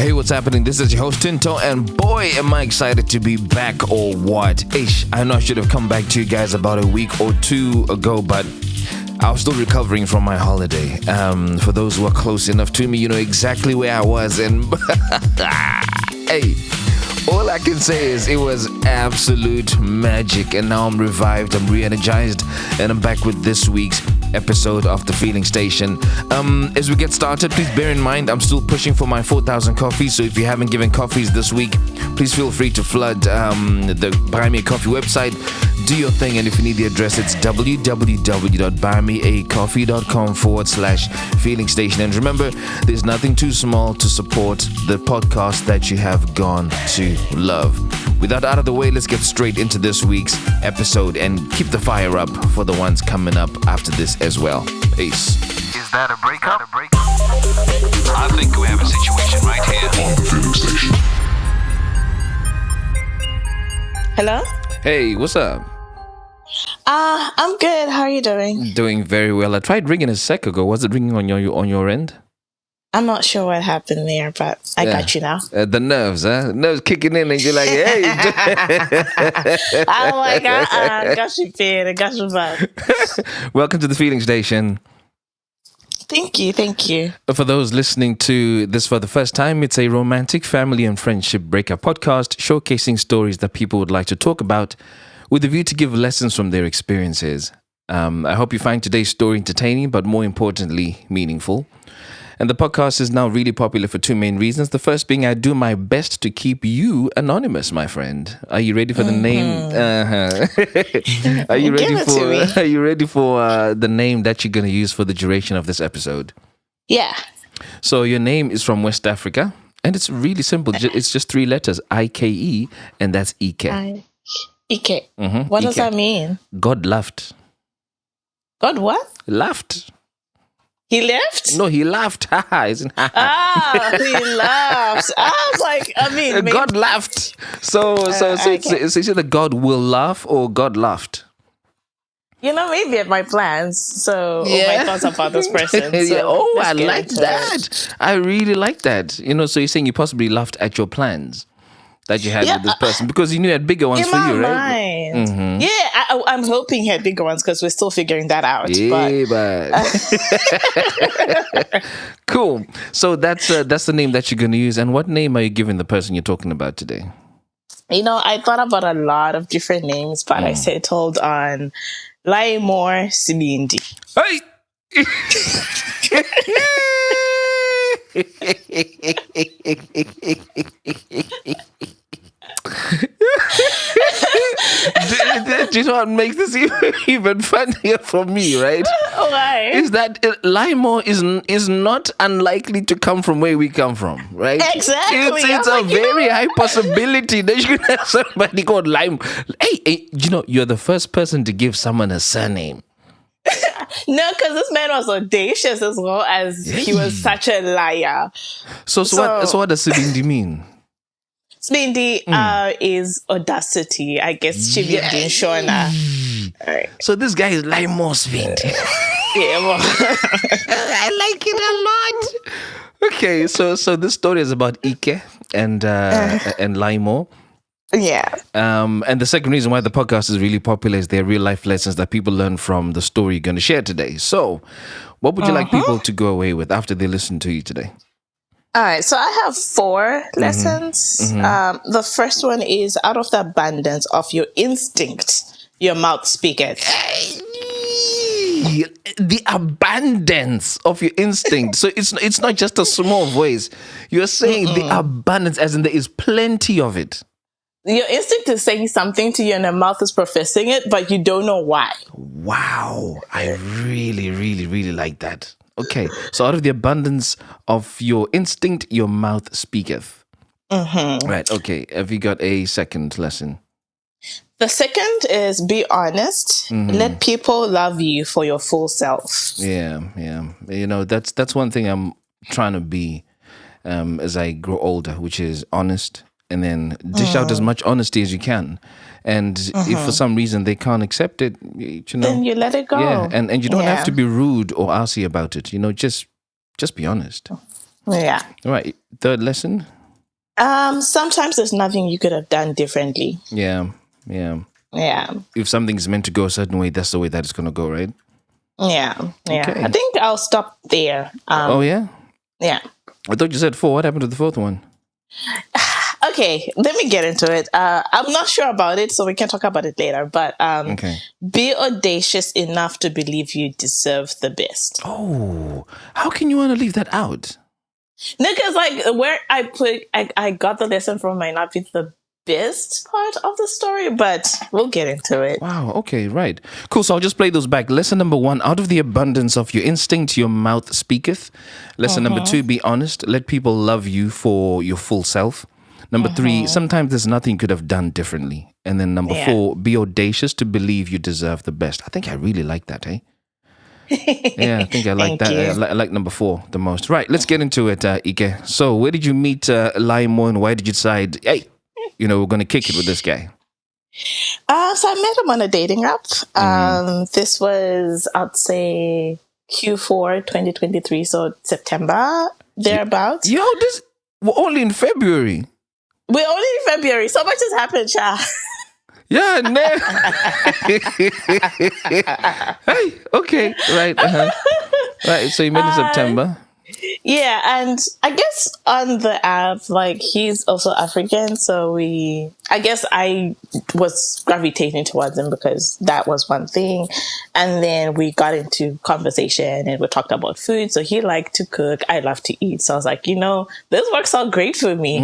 Hey, what's happening? This is your host Tinto, and boy, am I excited to be back or what? Ish, I know I should have come back to you guys about a week or two ago, but I was still recovering from my holiday. For those who are close enough to me, you know exactly where I was, and hey, all I can say is it was absolute magic, and now I'm revived, I'm re-energized, and I'm back with this week's episode of The Feeling Station. As we get started, please bear in mind I'm still pushing for my 4,000 coffees, so if you haven't given coffees this week, please feel free to flood the Buy Me a Coffee website. Do your thing, and if you need the address, it's www.buymeacoffee.com/feeling station. And remember, there's nothing too small to support the podcast that you have gone to love. With that out of the way, let's get straight into this week's episode and keep the fire up for the ones coming up after this as well. Peace. Is that a breakup? I think we have a situation right here on the Feeling Station. Hello? Hey, what's up? I'm good. How are you doing? Doing very well. I tried ringing a sec ago. Was it ringing on your end? I'm not sure what happened there, but I got you now. The nerves, huh? Nerves kicking in, and you're like, hey. I'm like, got you paid. Got you back. Welcome to the Feeling Station. Thank you. For those listening to this for the first time, it's a romantic family and friendship breakup podcast showcasing stories that people would like to talk about with a view to give lessons from their experiences. I hope you find today's story entertaining, but more importantly, meaningful. And the podcast is now really popular for two main reasons. The first being I do my best to keep you anonymous, my friend. Are you ready for the name? Are you ready for the name that you're going to use for the duration of this episode? Yeah. So your name is from West Africa, and it's really simple. It's just three letters, I-K-E, and that's Ike. Ike. Mm-hmm. What does Ike. that mean? God laughed. God what? Laughed. He left? No, he laughed. Haha, isn't He laughed. I was like, maybe. God laughed. So it's either God will laugh or God laughed. Maybe at my plans. So, my thoughts about this person. So Yeah. Oh, I like into that. it. I really like that. So you're saying you possibly laughed at your plans that you had with this person because you knew you had bigger ones for you, right? Mind. Mm-hmm. Yeah, I'm hoping he had bigger ones because we're still figuring that out. Yeah, but cool. So that's the name that you're going to use. And what name are you giving the person you're talking about today? I thought about a lot of different names, but I settled on Laimore Sibindi. Hey! Do you know what makes this even funnier for me, right? Why? Is that Laimore is not unlikely to come from where we come from, right? Exactly. It's a very high possibility that you can have somebody called Lime. Hey, you're the first person to give someone a surname. No, because this man was audacious as well as he was such a liar. So what does Sibindi mean? Sibindi is audacity, I guess. Chibindi Shona. Right. So this guy is Laimore Sibindi. Yeah, well. I like it a lot. Okay, so this story is about Ike and Laimore. Yeah. And the second reason why the podcast is really popular is their real life lessons that people learn from the story you're going to share today. So, what would you like people to go away with after they listen to you today? All right, so I have 4 lessons. The first one is out of the abundance of your instinct, your mouth speaketh. The abundance of your instinct. So it's not just a small voice. You're saying the abundance, as in there is plenty of it. Your instinct is saying something to you and your mouth is professing it, but you don't know why. Wow. I really, really, really like that. Okay. So out of the abundance of your instinct, your mouth speaketh. Right. Okay. Have you got a second lesson? The second is be honest. Let people love you for your full self. Yeah. That's one thing I'm trying to be as I grow older, which is honest. And then dish out as much honesty as you can. And if for some reason they can't accept it, then you let it go. Yeah, and you don't have to be rude or arsy about it. Just be honest. Yeah. Right. Third lesson. Sometimes there's nothing you could have done differently. Yeah. Yeah. Yeah. If something's meant to go a certain way, that's the way that it's going to go, right? Yeah. Yeah. Okay. I think I'll stop there. Oh, yeah? Yeah. I thought you said 4. What happened to the fourth one? Okay, let me get into it. I'm not sure about it, so we can talk about it later. But Okay. be audacious enough to believe you deserve the best. Oh, how can you want to leave that out? No, because like where I got the lesson from might not be the best part of the story, but we'll get into it. Wow, okay, right. Cool, so I'll just play those back. Lesson number 1, out of the abundance of your instinct, your mouth speaketh. Lesson number 2, be honest. Let people love you for your full self. Number 3, sometimes there's nothing you could have done differently. And then number 4, be audacious to believe you deserve the best. I think I really like that, eh? Yeah, I think I like that. I like number 4 the most. Right, let's get into it, Ike. So where did you meet Laimo and why did you decide, hey, we're going to kick it with this guy? So I met him on a dating app. This was, I'd say, Q4 2023, so September, thereabouts. Yo, we're only in February. We're only in February. So much has happened, Cha. Yeah, hey, okay, right. Right, so you met in September. Yeah, and I guess on the app, like, he's also African, so I guess I was gravitating towards him because that was one thing. And then we got into conversation and we talked about food. So he liked to cook. I love to eat. So I was like, this works out great for me.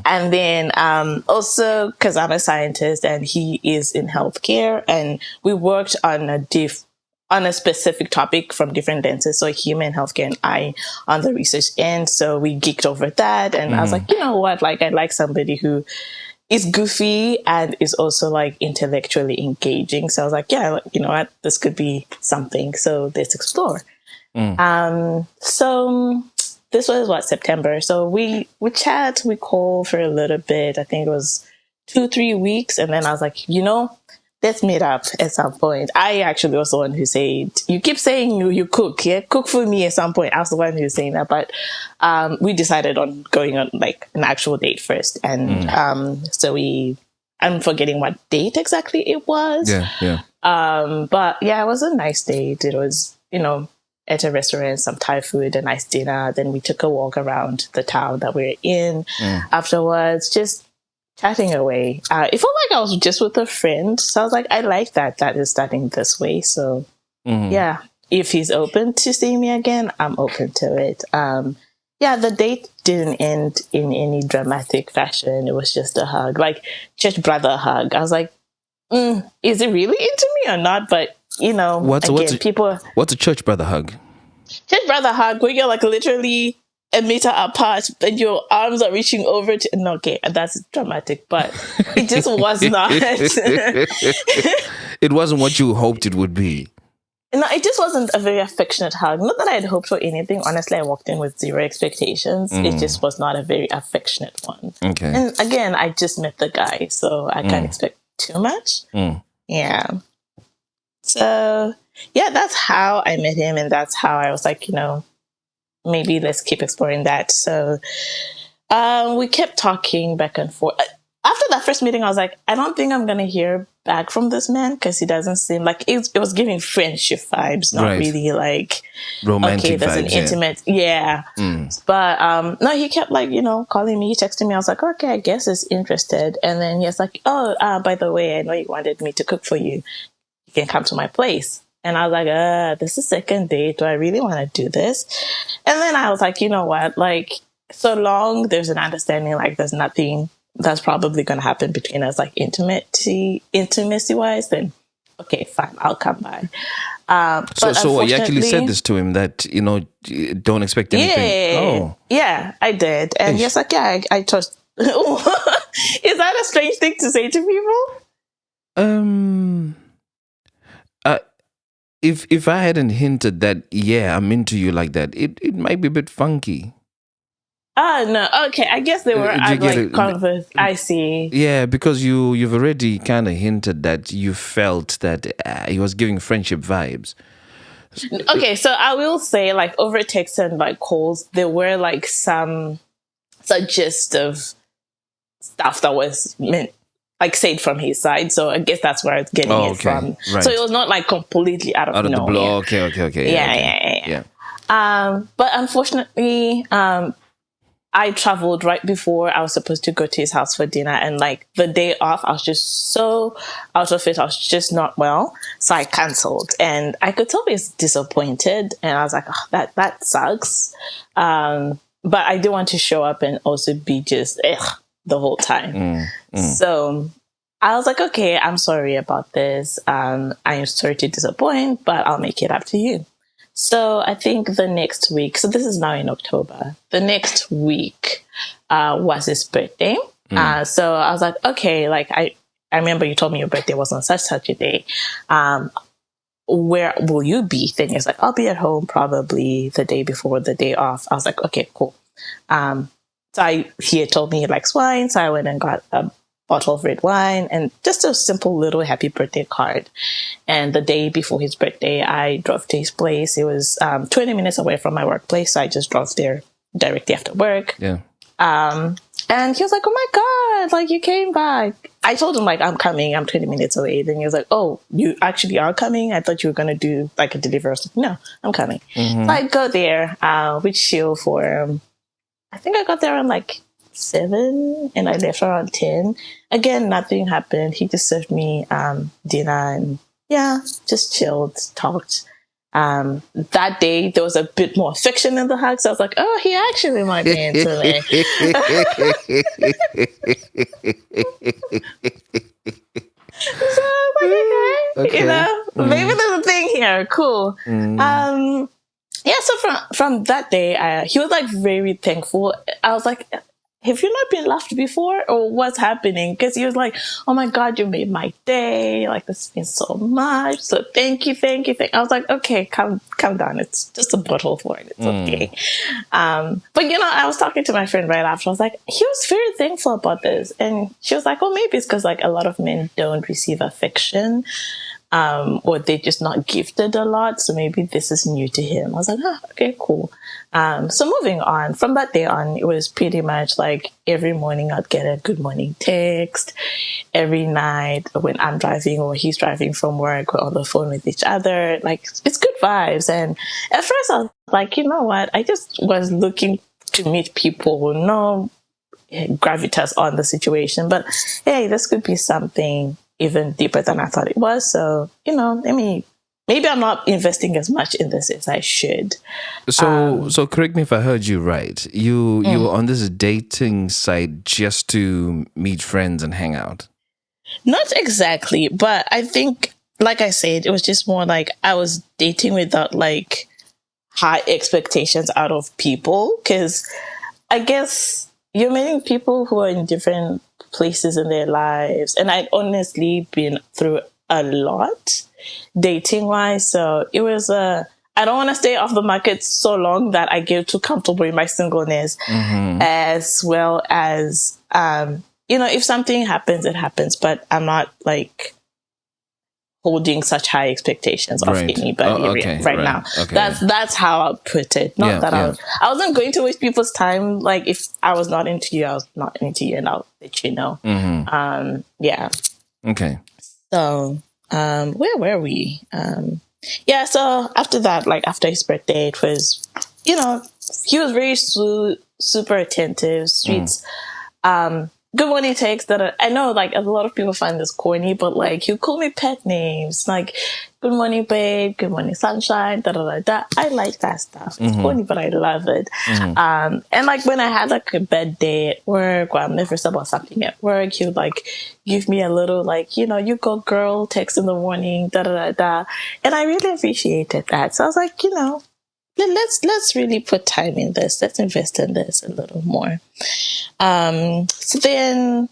And then also because I'm a scientist and he is in healthcare, and we worked on a specific topic from different lenses. So human healthcare and I on the research end. So we geeked over that. And I was like, you know what? Like, I like somebody who is goofy and is also like intellectually engaging. So I was like, yeah, you know what? This could be something. So let's explore. So this was September. So we chat, we call for a little bit. I think it was 2-3 weeks. And then I was like, let's meet up at some point. I actually was the one who said, you keep saying you cook, yeah? Cook for me at some point. I was the one who was saying that. But we decided on going on like an actual date first. And so I'm forgetting what date exactly it was. Yeah. But yeah, it was a nice date. It was, at a restaurant, some Thai food, a nice dinner. Then we took a walk around the town that we're in. Afterwards, just chatting away. It felt like I was just with a friend. So I was like, I like that is starting this way. So yeah, if he's open to seeing me again, I'm open to it. The date didn't end in any dramatic fashion. It was just a hug, like church brother hug. I was like, is it really into me or not? But what's a church brother hug? Church brother hug where you're like literally a meter apart and your arms are reaching over to. No, okay, that's dramatic, but it just was not. It wasn't what you hoped it would be. No, it just wasn't a very affectionate hug. Not that I had hoped for anything. Honestly, I walked in with zero expectations. It just was not a very affectionate one. Okay. And again, I just met the guy, so I can't expect too much. Yeah. So, yeah, that's how I met him. And that's how I was like, maybe let's keep exploring that. So we kept talking back and forth. After that first meeting, I was like, I don't think I'm going to hear back from this man because he doesn't seem like it was giving friendship vibes, not really like romantic there's vibes, an intimate. Yeah. But no, he kept like, calling me, texting me. I was like, okay, I guess he's interested. And then he was like, by the way, I know you wanted me to cook for you. You can come to my place. And I was like, this is second date. Do I really want to do this? And then I was like, you know what? Like, so long there's an understanding, like there's nothing that's probably going to happen between us, like intimacy wise, then okay, fine, I'll come by. So you actually said this to him that, don't expect anything. Yeah, I did. And yes, like, yeah, I trust. Is that a strange thing to say to people? If I hadn't hinted that, I'm into you like that, it might be a bit funky. No, okay. I guess they were I see. Yeah, because you've already kind of hinted that you felt that he was giving friendship vibes. Okay, so I will say, like, over text and like calls, there were like some gist of stuff that was meant, like, said from his side. So I guess that's where I was getting Oh, it okay. from. Right. So it was not like completely out of Out of the blue. nowhere. Okay. Yeah, okay. yeah. But unfortunately, I traveled right before I was supposed to go to his house for dinner, and like the day off, I was just so out of it. I was just not well, so I cancelled, and I could tell he was disappointed, and I was like, oh, that sucks. But I do want to show up and also be just the whole time. So I was like, okay, I'm sorry about this. I am sorry to disappoint, but I'll make it up to you. So I think the next week, so this is now in October, the next week was his birthday. So I was like, okay, like I remember you told me your birthday was on such a day. Where will you be? Then he's like, I'll be at home probably the day before the day off. I was like, okay, cool. So he had told me he likes wine. So I went and got a bottle of red wine and just a simple little happy birthday card. And the day before his birthday, I drove to his place. It was 20 minutes away from my workplace. So I just drove there directly after work. Yeah. And he was like, oh my God, like you came back. I told him like, I'm coming. I'm 20 minutes away. Then he was like, oh, you actually are coming? I thought you were going to do like a delivery. I was like, no, I'm coming. So I go there, we chill for, I think I got there around like 7 and I left around 10. Again, nothing happened. He just served me dinner and just chilled, talked. That day there was a bit more affection in the hug, so I was like, oh, he actually might be into me. So I was like, okay. You know, maybe there's a thing here. Cool. So from that day, he was like very thankful. I was like, have you not been loved before, or what's happening? Because he was like, oh my God, you made my day. Like, this means so much. So thank you. I was like, okay, calm down. It's just a bottle of wine. It's okay. But you know, I was talking to my friend right after. I was like, he was very thankful about this. And she was like, oh, maybe it's because like a lot of men don't receive affection. Or they're just not gifted a lot. So maybe this is new to him. I was like, okay, cool. So moving on, from that day on, it was pretty much like every morning I'd get a good morning text. Every night when I'm driving or he's driving from work, we're on the phone with each other. Like, it's good vibes. And at first I was like, you know what? I just was looking to meet people who know gravitas on the situation. But hey, this could be something even deeper than I thought it was. So, you know, I mean, maybe I'm not investing as much in this as I should. So correct me if I heard you right. You were on this dating site just to meet friends and hang out? Not exactly, but I think, like I said, it was just more like I was dating without like high expectations out of people. Because I guess you're meeting people who are in different places in their lives, and I'd honestly been through a lot dating wise, so it was I don't want to stay off the market so long that I get too comfortable in my singleness, as well as you know, if something happens, it happens, but I'm not like holding such high expectations of anybody right now. Okay. That's how I'll put it. Not that I wasn't going to waste people's time. Like, if I was not into you, I was not into you, and I'll let you know. Okay. So, where were we? So after that, like after his birthday, it was, you know, he was very super attentive, sweet. Good morning text that I know, like, a lot of people find this corny, but like, he'll call me pet names, like, good morning, babe, good morning, sunshine, I like that stuff. It's corny, but I love it. And like, when I had like a bad day at work, or I'm nervous about something at work, he would like give me a little, like, you know, you go girl text in the morning, And I really appreciated that. So I was like, you know, let's really put time in this. Let's invest in this a little more. So then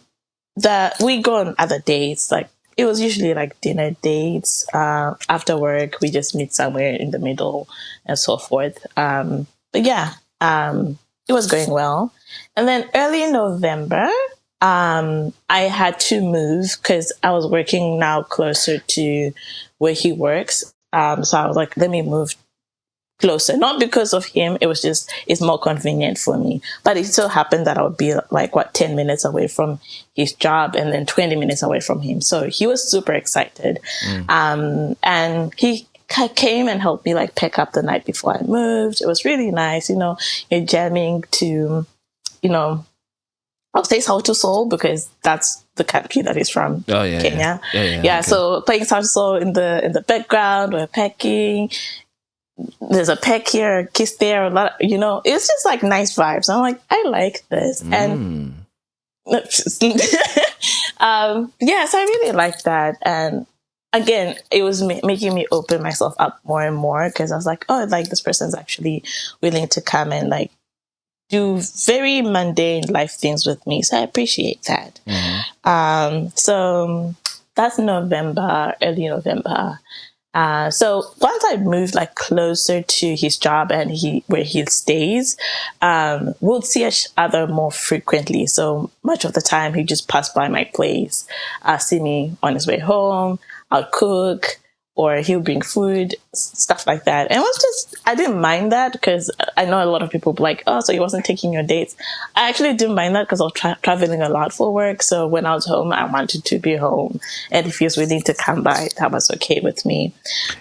we go on other dates. Like, it was usually like dinner dates. After work, we just meet somewhere in the middle and so forth. But yeah, it was going well. And then early in November, I had to move because I was working now closer to where he works. So I was like, let me move closer. Not because of him. It was just, it's more convenient for me. But it so happened that I would be like, 10 minutes away from his job and then 20 minutes away from him. So he was super excited. And he came and helped me like pick up the night before I moved. It was really nice, you're jamming to, I'll say Sauti Sol because that's the country that he's from, Kenya. Yeah, okay. So playing Sauti Sol in the background, we're pecking. There's a peck here, a kiss there, a lot. It's just like nice vibes. I'm like, I like this, and so I really liked that. And again, it was making me open myself up more and more because I was like, oh, like this person's actually willing to come and like do very mundane life things with me. So I appreciate that. So that's November, early November. So once I moved like closer to his job and where he stays, we'll see each other more frequently. So much of the time he just passed by my place, see me on his way home. I'll cook, or he'll bring food, stuff like that. And it was just, I didn't mind that because I know a lot of people be like, oh, so he wasn't taking your dates. I actually didn't mind that because I was traveling a lot for work. So when I was home, I wanted to be home. And if he was willing to come by, that was okay with me.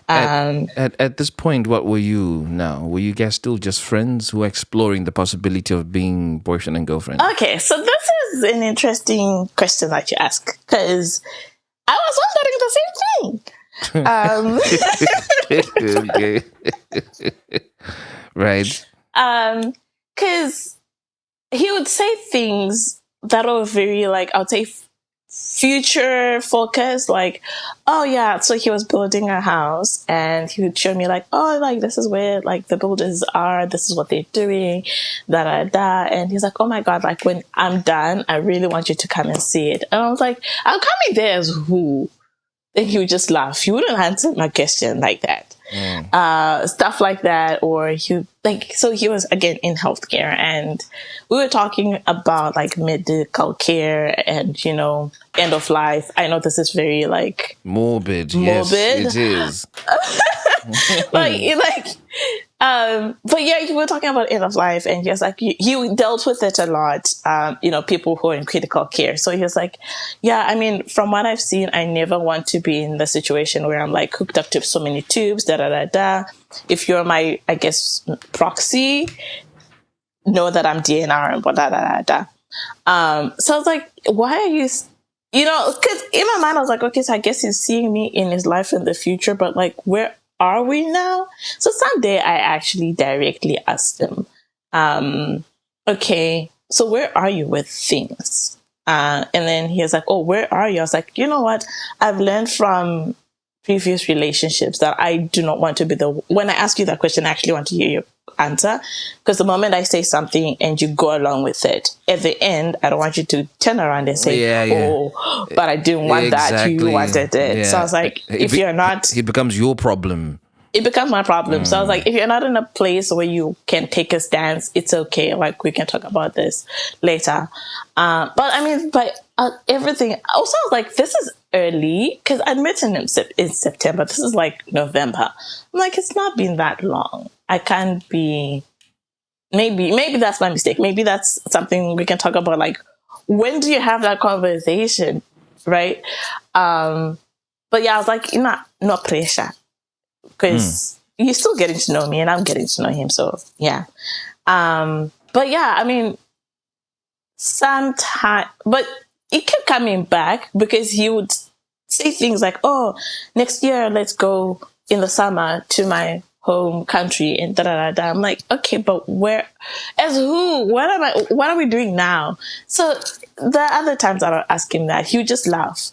At this point, what were you now? Were you guys still just friends who were exploring the possibility of being boyfriend and girlfriend? Okay, so this is an interesting question that you ask because I was wondering the same thing. Okay. Right. Because he would say things that are very like, I would say future focused, like, oh yeah, so he was building a house and he would show me like, oh, like this is where like the builders are, this is what they're doing, and he's like, oh my god, like when I'm done, I really want you to come and see it. And I was like, I'm coming there as who? Then he would just laugh. He wouldn't answer my question like that. Stuff like that. Or so he was again in healthcare and we were talking about like medical care and, end of life. I know this is very like morbid. Yes, it is. but yeah, we were talking about end of life and he was like, he dealt with it a lot, people who are in critical care. So he was like, yeah, I mean, from what I've seen, I never want to be in the situation where I'm like hooked up to so many tubes, If you're my, I guess, proxy, know that I'm DNR and So I was like, why are you, because in my mind, I was like, okay, so I guess he's seeing me in his life in the future, but like, where are we now? So someday I actually directly asked him, okay, so where are you with things? And then he was like, oh, where are you? I was like, you know what? I've learned from previous relationships that I do not want to be when I ask you that question, I actually want to hear your answer. Because the moment I say something and you go along with it, at the end, I don't want you to turn around and say, oh, but I didn't want that. You wanted it. Yeah. So I was like, if you're not... It becomes your problem. It becomes my problem. So I was like, if you're not in a place where you can take a stance, it's okay. Like, we can talk about this later. But everything... Also, I was like, this is early because I met him in September. This is like November. I'm like, it's not been that long. I can't be... Maybe that's my mistake. Maybe that's something we can talk about. Like, when do you have that conversation? Right? But yeah, I was like, no pressure. Because you're still getting to know me and I'm getting to know him. So, yeah. But yeah, I mean, but it kept coming back because he would say things like, oh, next year, let's go in the summer to my home country and I'm like, okay, but where, as who, what are we doing now? So the other times I would ask him that, he would just laugh.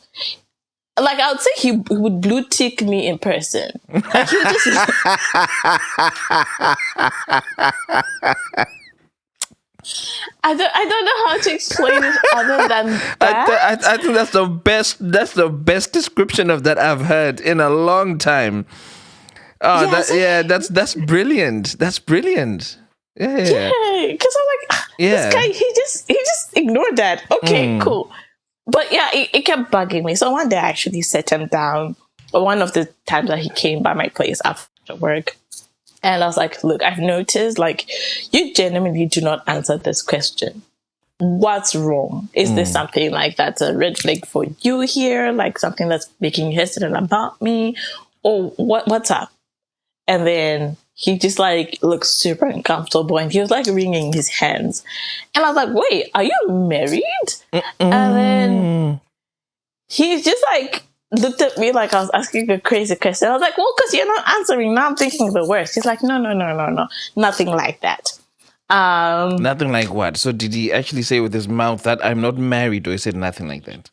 Like, I would say he would blue tick me in person. Like, he would just... I don't know how to explain it other than that. I think that's the best description of that I've heard in a long time. Oh, that's brilliant. That's brilliant. Yeah. Because I'm like, this guy, he just ignored that. Okay, cool. But yeah, it kept bugging me. So one day I actually sat him down one of the times that he came by my place after work. And I was like, look, I've noticed, like, you genuinely do not answer this question. What's wrong? Is there something like that's a red flag for you here? Like something that's making you hesitant about me? Or what's up? And then he just like looked super uncomfortable and he was like wringing his hands. And I was like, wait, are you married? And then he just like looked at me like I was asking a crazy question. I was like, well, because you're not answering. Now I'm thinking the worst. He's like, no. Nothing like that. Nothing like what? So did he actually say with his mouth that I'm not married, or he said nothing like that?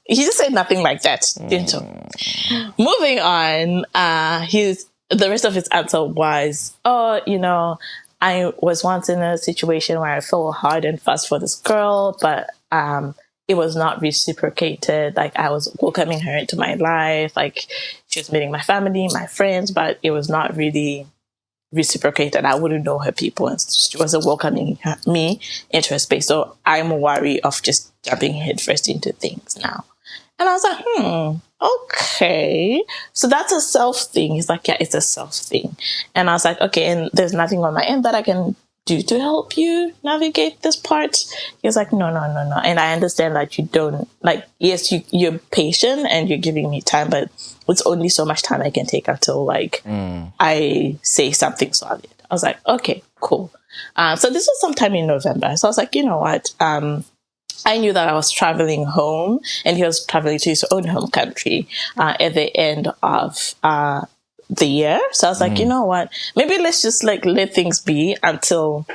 He just said nothing like that, didn't he? Moving on, the rest of his answer was, I was once in a situation where I fell hard and fast for this girl, but it was not reciprocated. Like, I was welcoming her into my life. Like, she was meeting my family, my friends, but it was not really reciprocated. I wouldn't know her people and she wasn't welcoming me into her space. So I'm wary of just jumping headfirst into things now. And I was like, okay. So that's a self thing. He's like, yeah, it's a self thing. And I was like, okay, and there's nothing on my end that I can do to help you navigate this part. He was like, no. And I understand that you don't, like, yes, you're patient and you're giving me time, but it's only so much time I can take until, like, I say something solid. I was like, okay, cool. So this was sometime in November. So I was like, you know what? I knew that I was traveling home and he was traveling to his own home country at the end of the year. So I was like, you know what? Maybe let's just like let things be until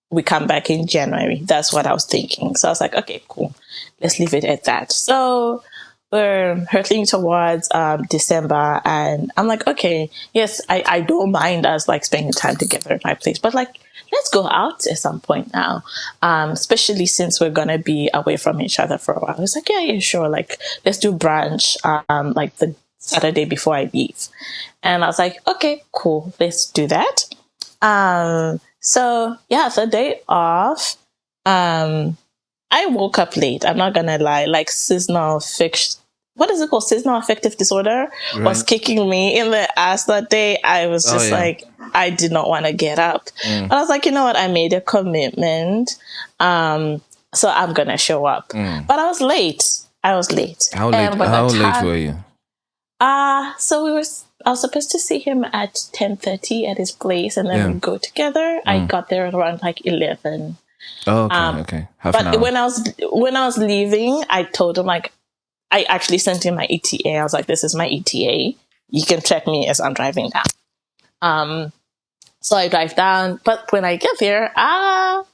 we come back in January. That's what I was thinking. So I was like, okay, cool. Let's leave it at that. So we're hurtling towards December and I'm like, okay, yes, I don't mind us like spending time together at my place, but like, let's go out at some point now, especially since we're going to be away from each other for a while. It's like, yeah, sure. Like, let's do brunch like the Saturday before I leave. And I was like, okay, cool. Let's do that. So, yeah, the day off, I woke up late. I'm not going to lie. Like, seasonal affective disorder was kicking me in the ass that day. I was just like, I did not want to get up. But I was like, you know what? I made a commitment. So I'm going to show up. But I was late. How late were you? So I was supposed to see him at 10:30 at his place and then we go together. I got there around like 11. Oh, okay. Half an hour. But when I was leaving, I told him, like, I actually sent him my ETA. I was like, this is my ETA. You can check me as I'm driving down. So I drive down, but when I get there,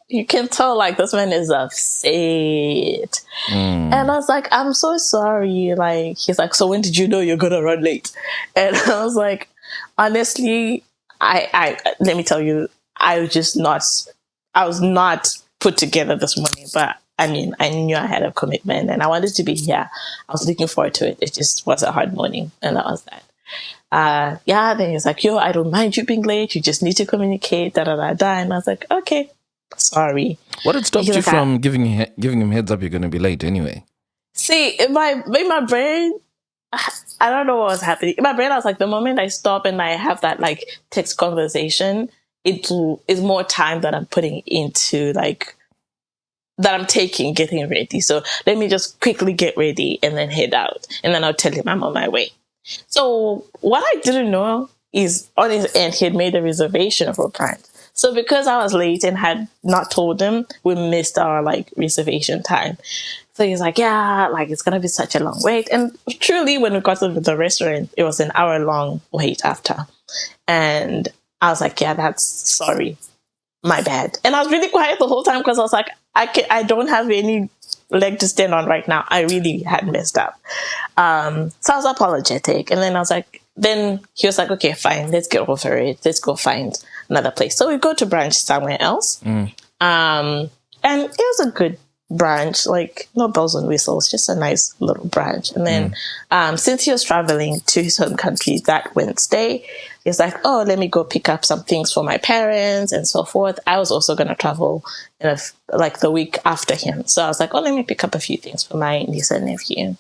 you can tell like this man is upset. And I was like, I'm so sorry. Like, he's like, so when did you know you're gonna run late? And I was like, honestly, I let me tell you, I was not put together this morning, but I mean, I knew I had a commitment and I wanted to be here. I was looking forward to it. It just was a hard morning. And that was that. Then he's like, I don't mind you being late. You just need to communicate, And I was like, okay, sorry. What had stopped you from giving him heads up you're going to be late anyway? See, in my brain, I don't know what was happening. In my brain, I was like, the moment I stop and I have that like text conversation, it is more time that I'm putting into like, that I'm taking getting ready. So let me just quickly get ready and then head out. And then I'll tell him I'm on my way. So what I didn't know is on his end, he had made a reservation for brunch. So because I was late and had not told him, we missed our like reservation time. So he's like, yeah, like it's going to be such a long wait. And truly when we got to the restaurant, it was an hour-long wait after. And I was like, yeah, sorry. My bad. And I was really quiet the whole time because I was like, I don't have any leg to stand on right now. I really had messed up. So I was apologetic. And then then he was like, okay, fine. Let's get over it. Let's go find another place. So we go to brunch somewhere else. And it was a good brunch, like no bells and whistles, just a nice little brunch. And then since he was traveling to his home country that Wednesday, he's like, oh, let me go pick up some things for my parents and so forth. I was also going to travel like the week after him. So I was like, oh, let me pick up a few things for my niece and nephew.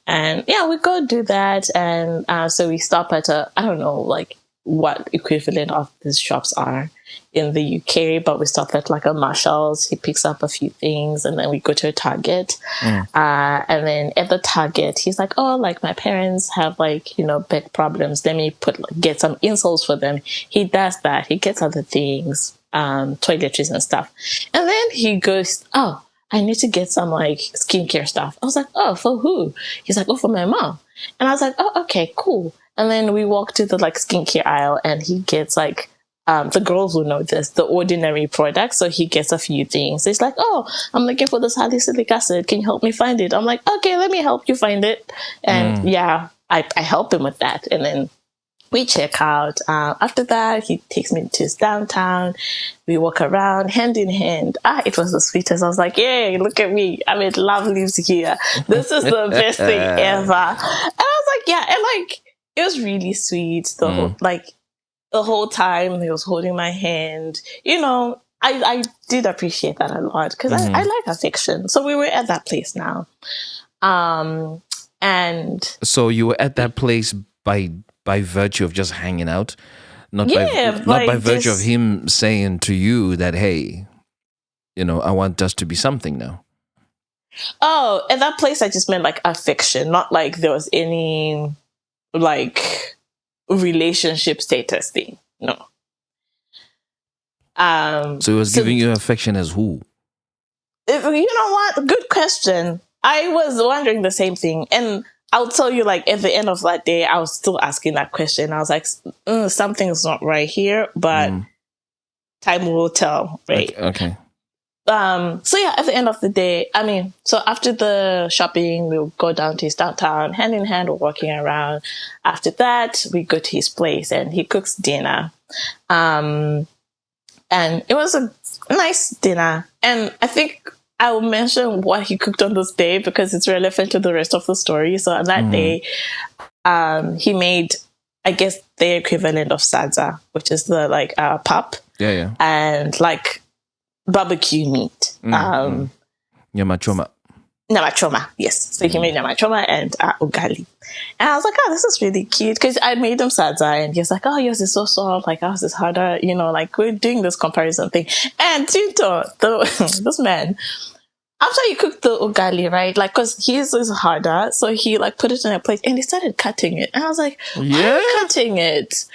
And yeah, we go do that. And so we stop at I don't know, like what equivalent of these shops are in the UK, but we stop at like a Marshall's. He picks up a few things and then we go to a Target. And then at the Target, he's like, oh, like my parents have like, back problems. Let me get some insoles for them. He does that. He gets other things, toiletries and stuff. And then he goes, oh, I need to get some like skincare stuff. I was like, oh, for who? He's like, oh, for my mom. And I was like, oh, okay, cool. And then we walk to the like skincare aisle and he gets like, the girls will know this, the ordinary products. So he gets a few things. He's like, oh, I'm looking for this salicylic acid. Can you help me find it? I'm like, okay, let me help you find it. And yeah, I help him with that. And then we check out. After that, he takes me to his downtown. We walk around hand in hand. It was the sweetest. I was like, yay, look at me. I mean, love lives here. This is the best thing ever. And I was like, yeah. And like, it was really sweet. The whole time he was holding my hand, I did appreciate that a lot because I like affection. So we were at that place now. And so you were at that place by virtue of just hanging out, not by virtue of him saying to you that, hey, I want us to be something now. Oh, at that place I just meant like affection, not like there was any like relationship status thing. No. So he was giving you affection as who? You know what? Good question. I was wondering the same thing. And I'll tell you, like, at the end of that day, I was still asking that question. I was like, something's not right here, but time will tell, right? Okay. So yeah, at the end of the day, so after the shopping, we'll go down to his downtown, hand in hand, we're walking around. After that, we go to his place and he cooks dinner. And it was a nice dinner. And I think I will mention what he cooked on this day because it's relevant to the rest of the story. So on that day, he made, I guess, the equivalent of sadza, which is the like pap. Yeah. And like barbecue meat. Nyama choma. Nyama choma, yes. So he made nyama choma and ugali. And I was like, oh, this is really cute. Because I made him sadza and he was like, oh, yours is so soft. Like, ours is harder. Like we're doing this comparison thing. And Tinto, this man, after he cooked the ugali, right? Like, because his is harder. So he like put it in a plate and he started cutting it. And I was like, why are you cutting it?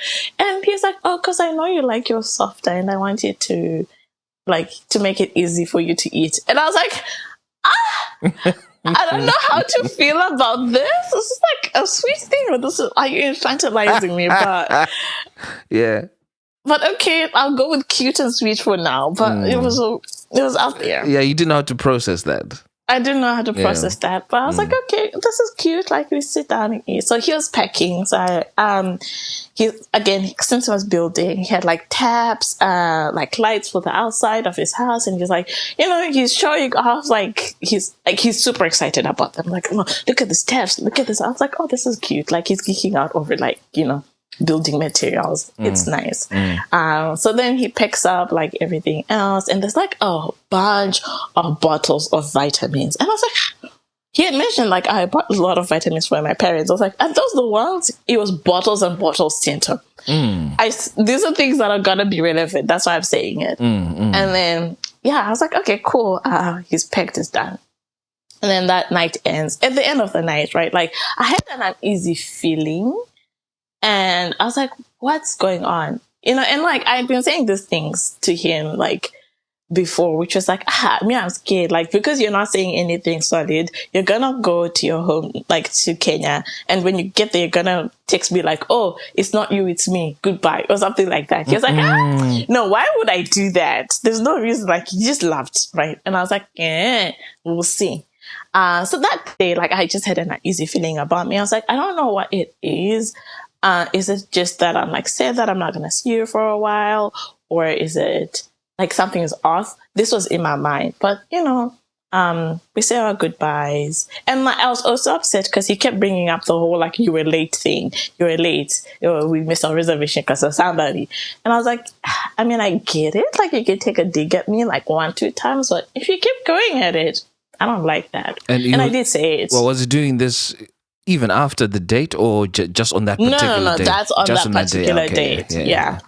And he's like, oh, because I know you like yours softer and I want it to make it easy for you to eat. And I was like, I don't know how to feel about this. This is like a sweet thing, or this is like infantilizing me, but yeah. But okay, I'll go with cute and sweet for now. But it was out there. Yeah, you didn't know how to process that. I didn't know how to process that, but I was like, okay, this is cute. Like, we sit down and eat. So he was packing. So since he was building, he had like taps, like lights for the outside of his house, and he's like, he's showing off. Like he's super excited about them. Like, oh, look at these taps, look at this. I was like, oh, this is cute. Like he's geeking out over building materials. It's nice. So then he picks up like everything else, and there's like a bunch of bottles of vitamins. And I was like, he had mentioned like I bought a lot of vitamins for my parents. I was like, are those the ones? It was bottles and bottles, Tinto. These are things that are gonna be relevant. That's why I'm saying it. And then I was like, okay, cool. His pact is done. And then that night ends. At the end of the night, right? Like I had an uneasy feeling. And I was like, what's going on? And like, I'd been saying these things to him, like, before, which was like, I'm scared. Like, because you're not saying anything solid, you're gonna go to your home, like, to Kenya. And when you get there, you're gonna text me like, oh, it's not you, it's me. Goodbye. Or something like that. He was like, no, why would I do that? There's no reason. Like, he just laughed, right? And I was like, we'll see. So that day, like, I just had an uneasy feeling about me. I was like, I don't know what it is. Is it just that I'm like sad that I'm not going to see you for a while? Or is it like something is off? This was in my mind. But, we say our goodbyes. And I was also upset because he kept bringing up the whole like, you were late thing. You were late. We missed our reservation because of somebody. And I was like, I get it. Like you can take a dig at me like 1-2 times. But if you keep going at it, I don't like that. And I did say it. Well, was he doing this even after the date or just on that particular date? That's on just that particular date. Yeah.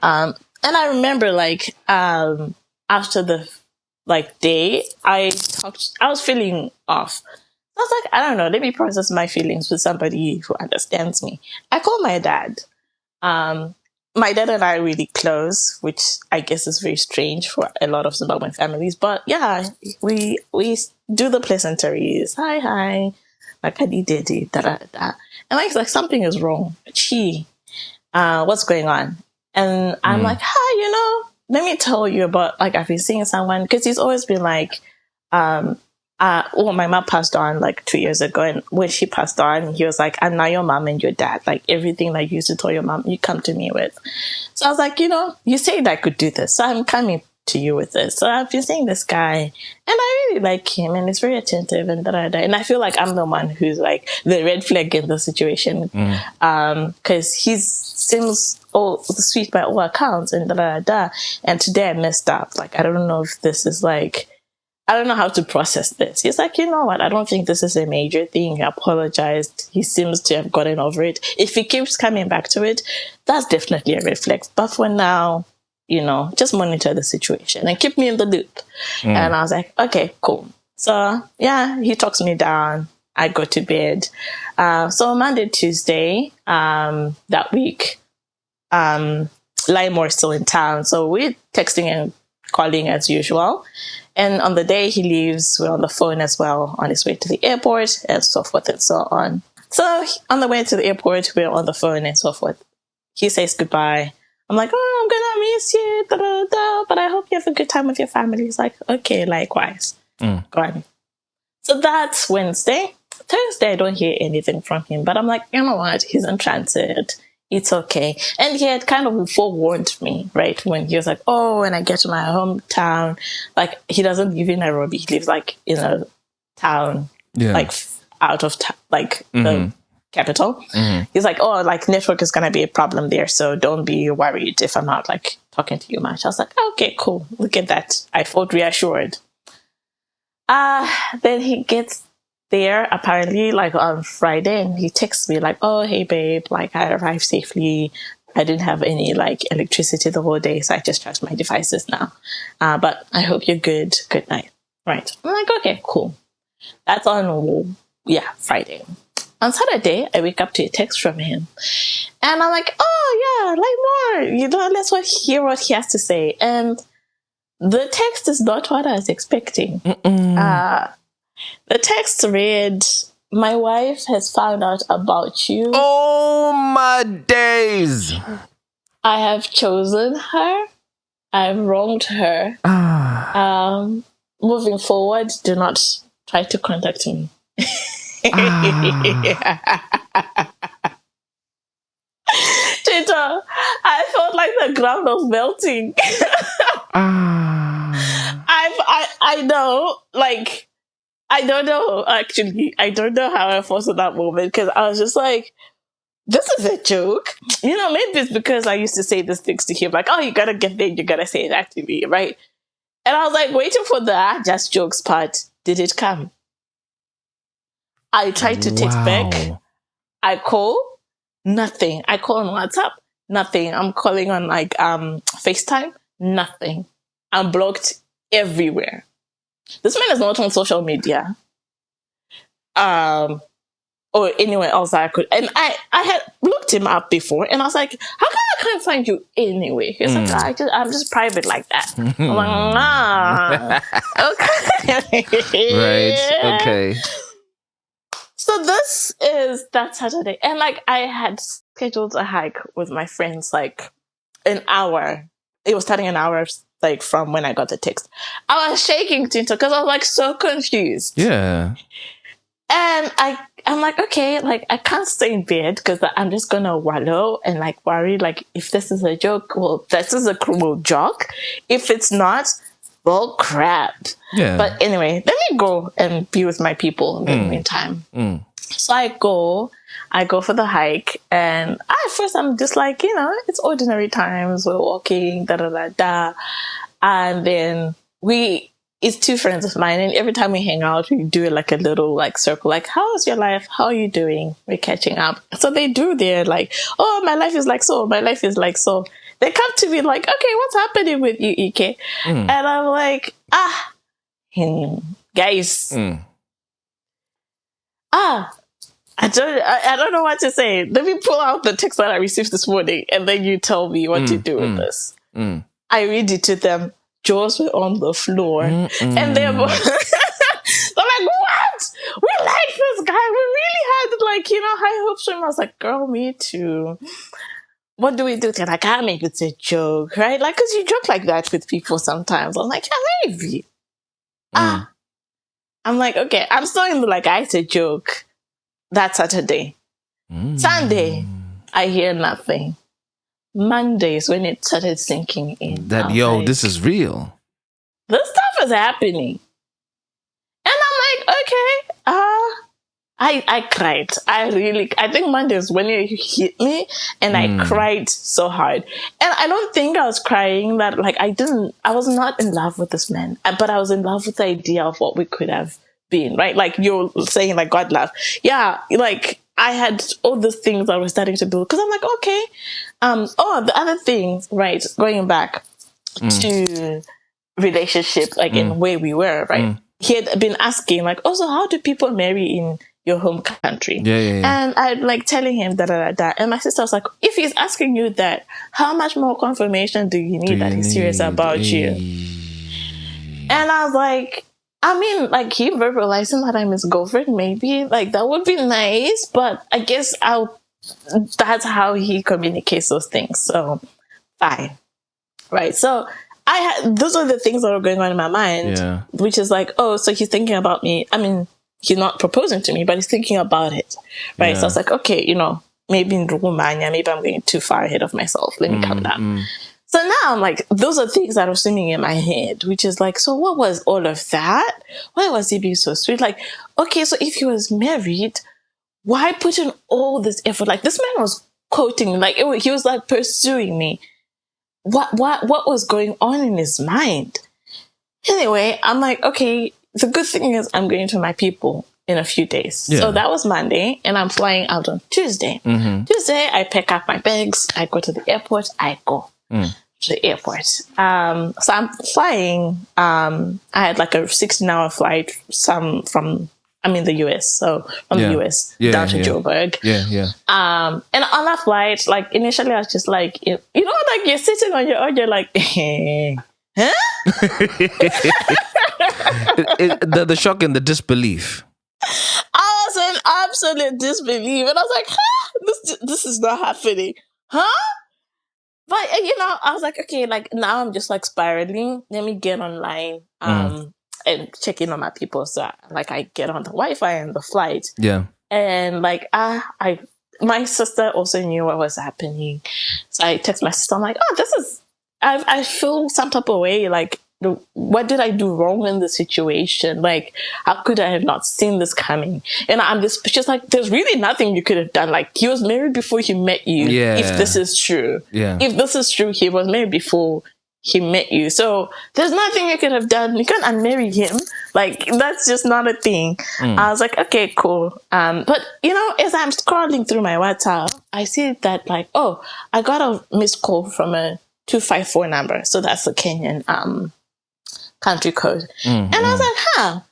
And I remember like after the day, I was feeling off. I was like, I don't know, let me process my feelings with somebody who understands me. I called my dad. My dad and I are really close, which I guess is very strange for a lot of Zimbabwean families. But yeah, we do the pleasantries. Hi, like da da da. And like something is wrong. What's going on? And I'm like, hi, let me tell you about like I've been seeing someone, because he's always been like, my mom passed on like 2 years ago, and when she passed on, he was like, I'm now your mom and your dad. Like everything that you used to tell your mom, you come to me with. So I was like, you said I could do this, so I'm coming to you with this. So I've been seeing this guy, and I really like him, and he's very attentive, and and I feel like I'm the one who's like the red flag in the situation, because he seems sweet by all accounts, and and today I messed up. Like I don't know if this is like, I don't know how to process this. He's like, you know what? I don't think this is a major thing. He apologized. He seems to have gotten over it. If he keeps coming back to it, that's definitely a red flag. But for now, just monitor the situation and keep me in the loop. And I was like, okay, cool. So yeah, he talks me down. I go to bed. So Monday, Tuesday, that week, Lymore is still in town. So we're texting and calling as usual. And on the day he leaves, we're on the phone as well, on his way to the airport and so forth and so on. So on the way to the airport, we're on the phone and so forth. He says goodbye. I'm like, oh, I'm going to miss you, da, da, da, but I hope you have a good time with your family. He's like, okay, likewise. Go on. So that's Wednesday. Thursday, I don't hear anything from him, but I'm like, you know what? He's in transit. It's okay. And he had kind of forewarned me, right? When he was like, oh, when I get to my hometown, like he doesn't live in Nairobi. He lives like in a town, like out of like the capital. He's like, oh, like network is going to be a problem there. So don't be worried if I'm not like talking to you much. I was like, okay, cool. Look at that. I felt reassured. Then he gets there apparently like on Friday, and he texts me like, oh, hey babe, like I arrived safely. I didn't have any like electricity the whole day, so I just charged my devices now. But I hope you're good. Good night. Right. I'm like, okay, cool. That's on Friday. On Saturday, I wake up to a text from him, and I'm like, oh yeah, like more. Let's hear what he has to say. And the text is not what I was expecting. The text read, my wife has found out about you. Oh my days. I have chosen her. I've wronged her. Moving forward, do not try to contact me. Tito, I felt like the ground was melting. I know, like, I don't know, actually. I don't know how I felt at that moment, because I was just like, this is a joke. Maybe it's because I used to say these things to him, like, oh, you gotta get there, you gotta say that to me, right? And I was like, waiting for the just jokes part. Did it come? I tried to text back. I call, nothing. I call on WhatsApp, nothing. I'm calling on like FaceTime, nothing. I'm blocked everywhere. This man is not on social media. Or anywhere else I could. And I had looked him up before, and I was like, how come I can't find you anyway? He's like, I'm just private like that. I'm like, okay. Right, okay. So this is that Saturday. And like I had scheduled a hike with my friends like an hour. It was starting an hour like from when I got the text. I was shaking, Tinto, because I was like so confused. Yeah. And I'm like, okay, like I can't stay in bed because I'm just gonna wallow and like worry, like if this is a joke, well, this is a cruel joke. If it's not, well, crap. Yeah. But anyway, let me go and be with my people in the meantime. So I go for the hike, and at first I'm just like, it's ordinary times. We're walking, da da da da, and then we it's two friends of mine, and every time we hang out, we do like a little like circle, like, how is your life? How are you doing? We're catching up. So they do their like, oh, my life is like so. My life is like so. They come to me like, okay, what's happening with you, Ike? And I'm like, guys, I don't know what to say. Let me pull out the text that I received this morning, and then you tell me what to do with this. I read it to them. Jaws were on the floor, and they're like, "What? We like this guy. We really had like high hopes for him." I was like, "Girl, me too." What do we do? They're like, maybe it's a joke, right? Like, because you joke like that with people sometimes. I'm like, yeah, maybe. I'm like, okay, I'm still in the like, it's a joke. That Saturday. Sunday, I hear nothing. Mondays, when it started sinking in. That, like, this is real. This stuff is happening. And I'm like, okay, I cried. I think Monday is when it hit me, and I cried so hard. And I don't think I was crying that, like, I was not in love with this man, but I was in love with the idea of what we could have been, right? Like you're saying, like, God love. Yeah, like I had all these things that were starting to build, because I'm like, okay. The other thing, right, going back to relationship, like in where we were, right? He had been asking, like, also, how do people marry in your home country? Yeah. And I'm like telling him that. And my sister was like, if he's asking you that, how much more confirmation do you need that he's serious about you? And I was like, I mean, like, he verbalizing that I'm his girlfriend, maybe, like, that would be nice, but I guess that's how he communicates those things. So, fine. Right. So, those are the things that are going on in my mind, which is like, oh, so he's thinking about me. I mean, he's not proposing to me, but he's thinking about it. Right. So I was like, okay, maybe in Rumania, maybe I'm going too far ahead of myself. Let me calm down. So now I'm like, those are things that are swimming in my head, which is like, so what was all of that? Why was he being so sweet? Like, okay, so if he was married, why put in all this effort? Like, this man was quoting me, like, he was like pursuing me. What was going on in his mind? Anyway, I'm like, okay, the good thing is I'm going to my people in a few days. Yeah. So that was Monday, and I'm flying out on Tuesday. Tuesday, I pack up my bags, I go to the airport, I go to the airport. So I'm flying, I had like a 16-hour flight, the US. So from the US down to Joburg. And on that flight, like, initially I was just like, like, you're sitting on your own, you're like, huh? The shock and the disbelief. I was in absolute disbelief, and I was like, this is not happening, huh? But I was like, okay, like, now I'm just like spiraling. Let me get online and check in on my people. So like, I get on the Wi-Fi and the flight. Yeah. And like, my sister also knew what was happening. So I text my sister. I'm like, I feel some type of way. Like, what did I do wrong in the situation? Like, how could I have not seen this coming? And I'm just like, there's really nothing you could have done. Like, he was married before he met you. Yeah. If this is true. Yeah. If this is true, he was married before he met you. So there's nothing you could have done. You can't unmarry him. Like, that's just not a thing. I was like, okay, cool. But as I'm scrolling through my WhatsApp, I see that, like, oh, I got a missed call from a 254 number. So that's a Kenyan country code. And I was like,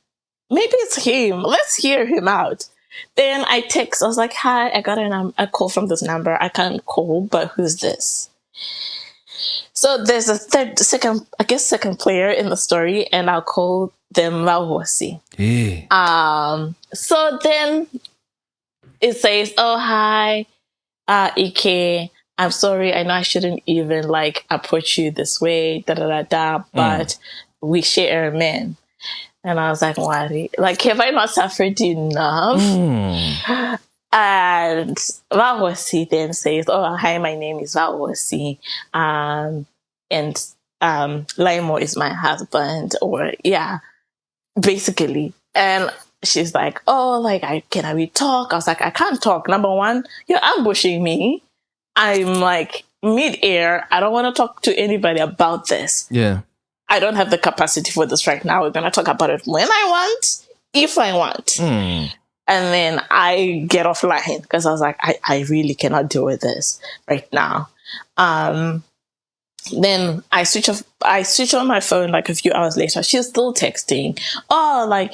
maybe it's him. Let's hear him out. Then I text. I was like, hi, I got a call from this number. I can't call, but who's this? So there's a second player in the story, and I'll call them Vahosi. Yeah. So then it says, oh, hi, Ike. I'm sorry. I know I shouldn't even like approach you this way, but we share a man. And I was like, what? Like, have I not suffered enough? And Vahosi then says, oh, hi, my name is Vahosi. And Laimo is my husband, or basically. And she's like, oh, like, can we talk? I was like, I can't talk. Number one, you're ambushing me. I'm like mid-air. I don't want to talk to anybody about this. Yeah. I don't have the capacity for this right now. We're going to talk about it when I want, if I want. And then I get offline because I was like, I really cannot deal with this right now. Then I switch on my phone like a few hours later. She's still texting. Oh, like,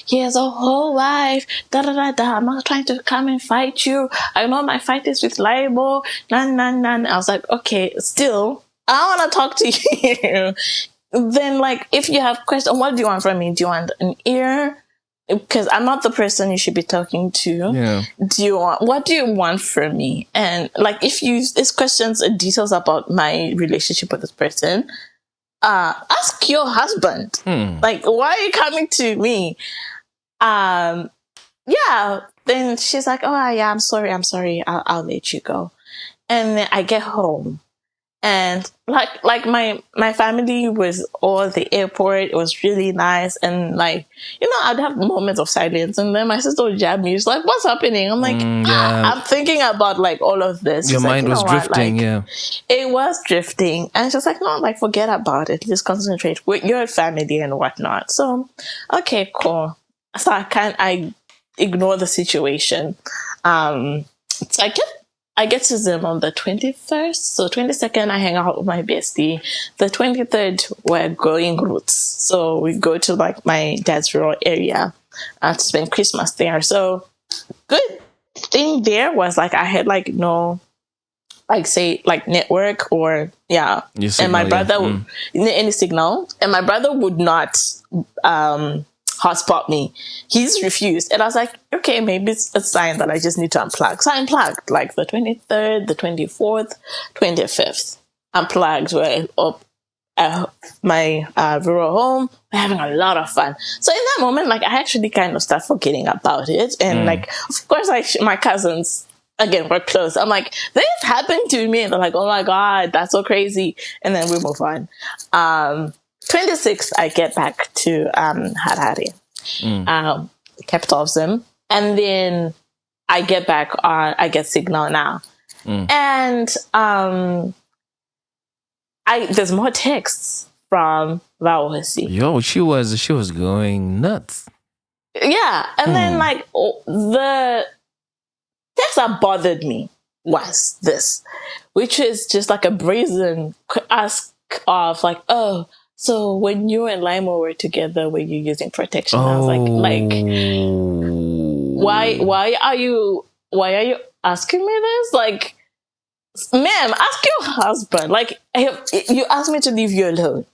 he has a whole life. Da da da da. I'm not trying to come and fight you. I know my fight is with Libo. Nan nan nan. I was like, okay, still, I want to talk to you. Then, like, if you have questions, what do you want from me? Do you want an ear? Because I'm not the person you should be talking to. Yeah. What do you want from me? And like, if there's questions and details about my relationship with this person, ask your husband. Like, why are you coming to me? Yeah. Then she's like, oh yeah, I'm sorry. I'll let you go. And then I get home. And like my family was all at the airport. It was really nice. And like, I'd have moments of silence. And then my sister would jab me. She's like, what's happening? I'm like, I'm thinking about like all of this. Your mind was drifting, yeah. It was drifting. And she's like, no, like forget about it. Just concentrate. You're a family and whatnot. So, okay, cool. So I ignore the situation. So I get to Zim on the 21st. So 22nd, I hang out with my bestie. The 23rd, we're going roots. So we go to like my dad's rural area to spend Christmas there. So good thing there was like I had like no, like say like network or Signal, and my brother any signal, and my brother would not hotspot me. He's refused. And I was like, okay, maybe it's a sign that I just need to unplug. So I unplugged like the 23rd, the 24th, 25th. Unplugged. We're up at my rural home. We're having a lot of fun. So in that moment, like I actually kind of start forgetting about it. And like, of course, my cousins, again, we're close. I'm like, this happened to me. And they're like, oh my God, that's so crazy. And then we move on. 26th, I get back to Harare, capital of Zim. And then I get back I get signal now. And there's more texts from Vaohosi. Yo, she was going nuts. Yeah. And then like the text that bothered me was this, which is just like a brazen ask of like, oh, so when you and Limo were together, were you using protection? I was like, why are you asking me this? Like, ma'am, ask your husband. Like, you asked me to leave you alone.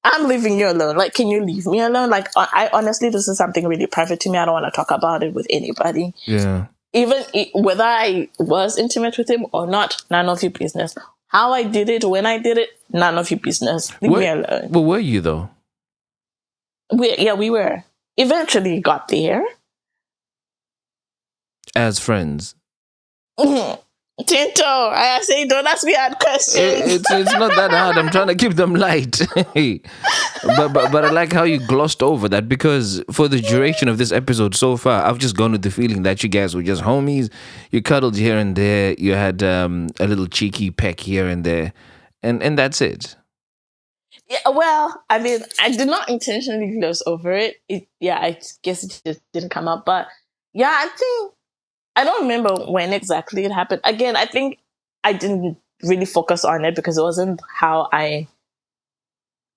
I'm leaving you alone. Like, can you leave me alone? Like, I honestly, this is something really private to me. I don't want to talk about it with anybody. Yeah. Even whether I was intimate with him or not, none of your business. How I did it, when I did it, none of your business. Leave me alone. Well, were you though? We were. Eventually got there. As friends. Tinto, I say don't ask me hard questions. It's not that hard. I'm trying to keep them light. but I like how you glossed over that, because for the duration of this episode so far, I've just gone with the feeling that you guys were just homies. You cuddled here and there. You had a little cheeky peck here and there, and that's it. Yeah, well, I mean, I did not intentionally gloss over it. I guess it just didn't come up. But yeah, I don't remember when exactly it happened. Again, I think I didn't really focus on it because it wasn't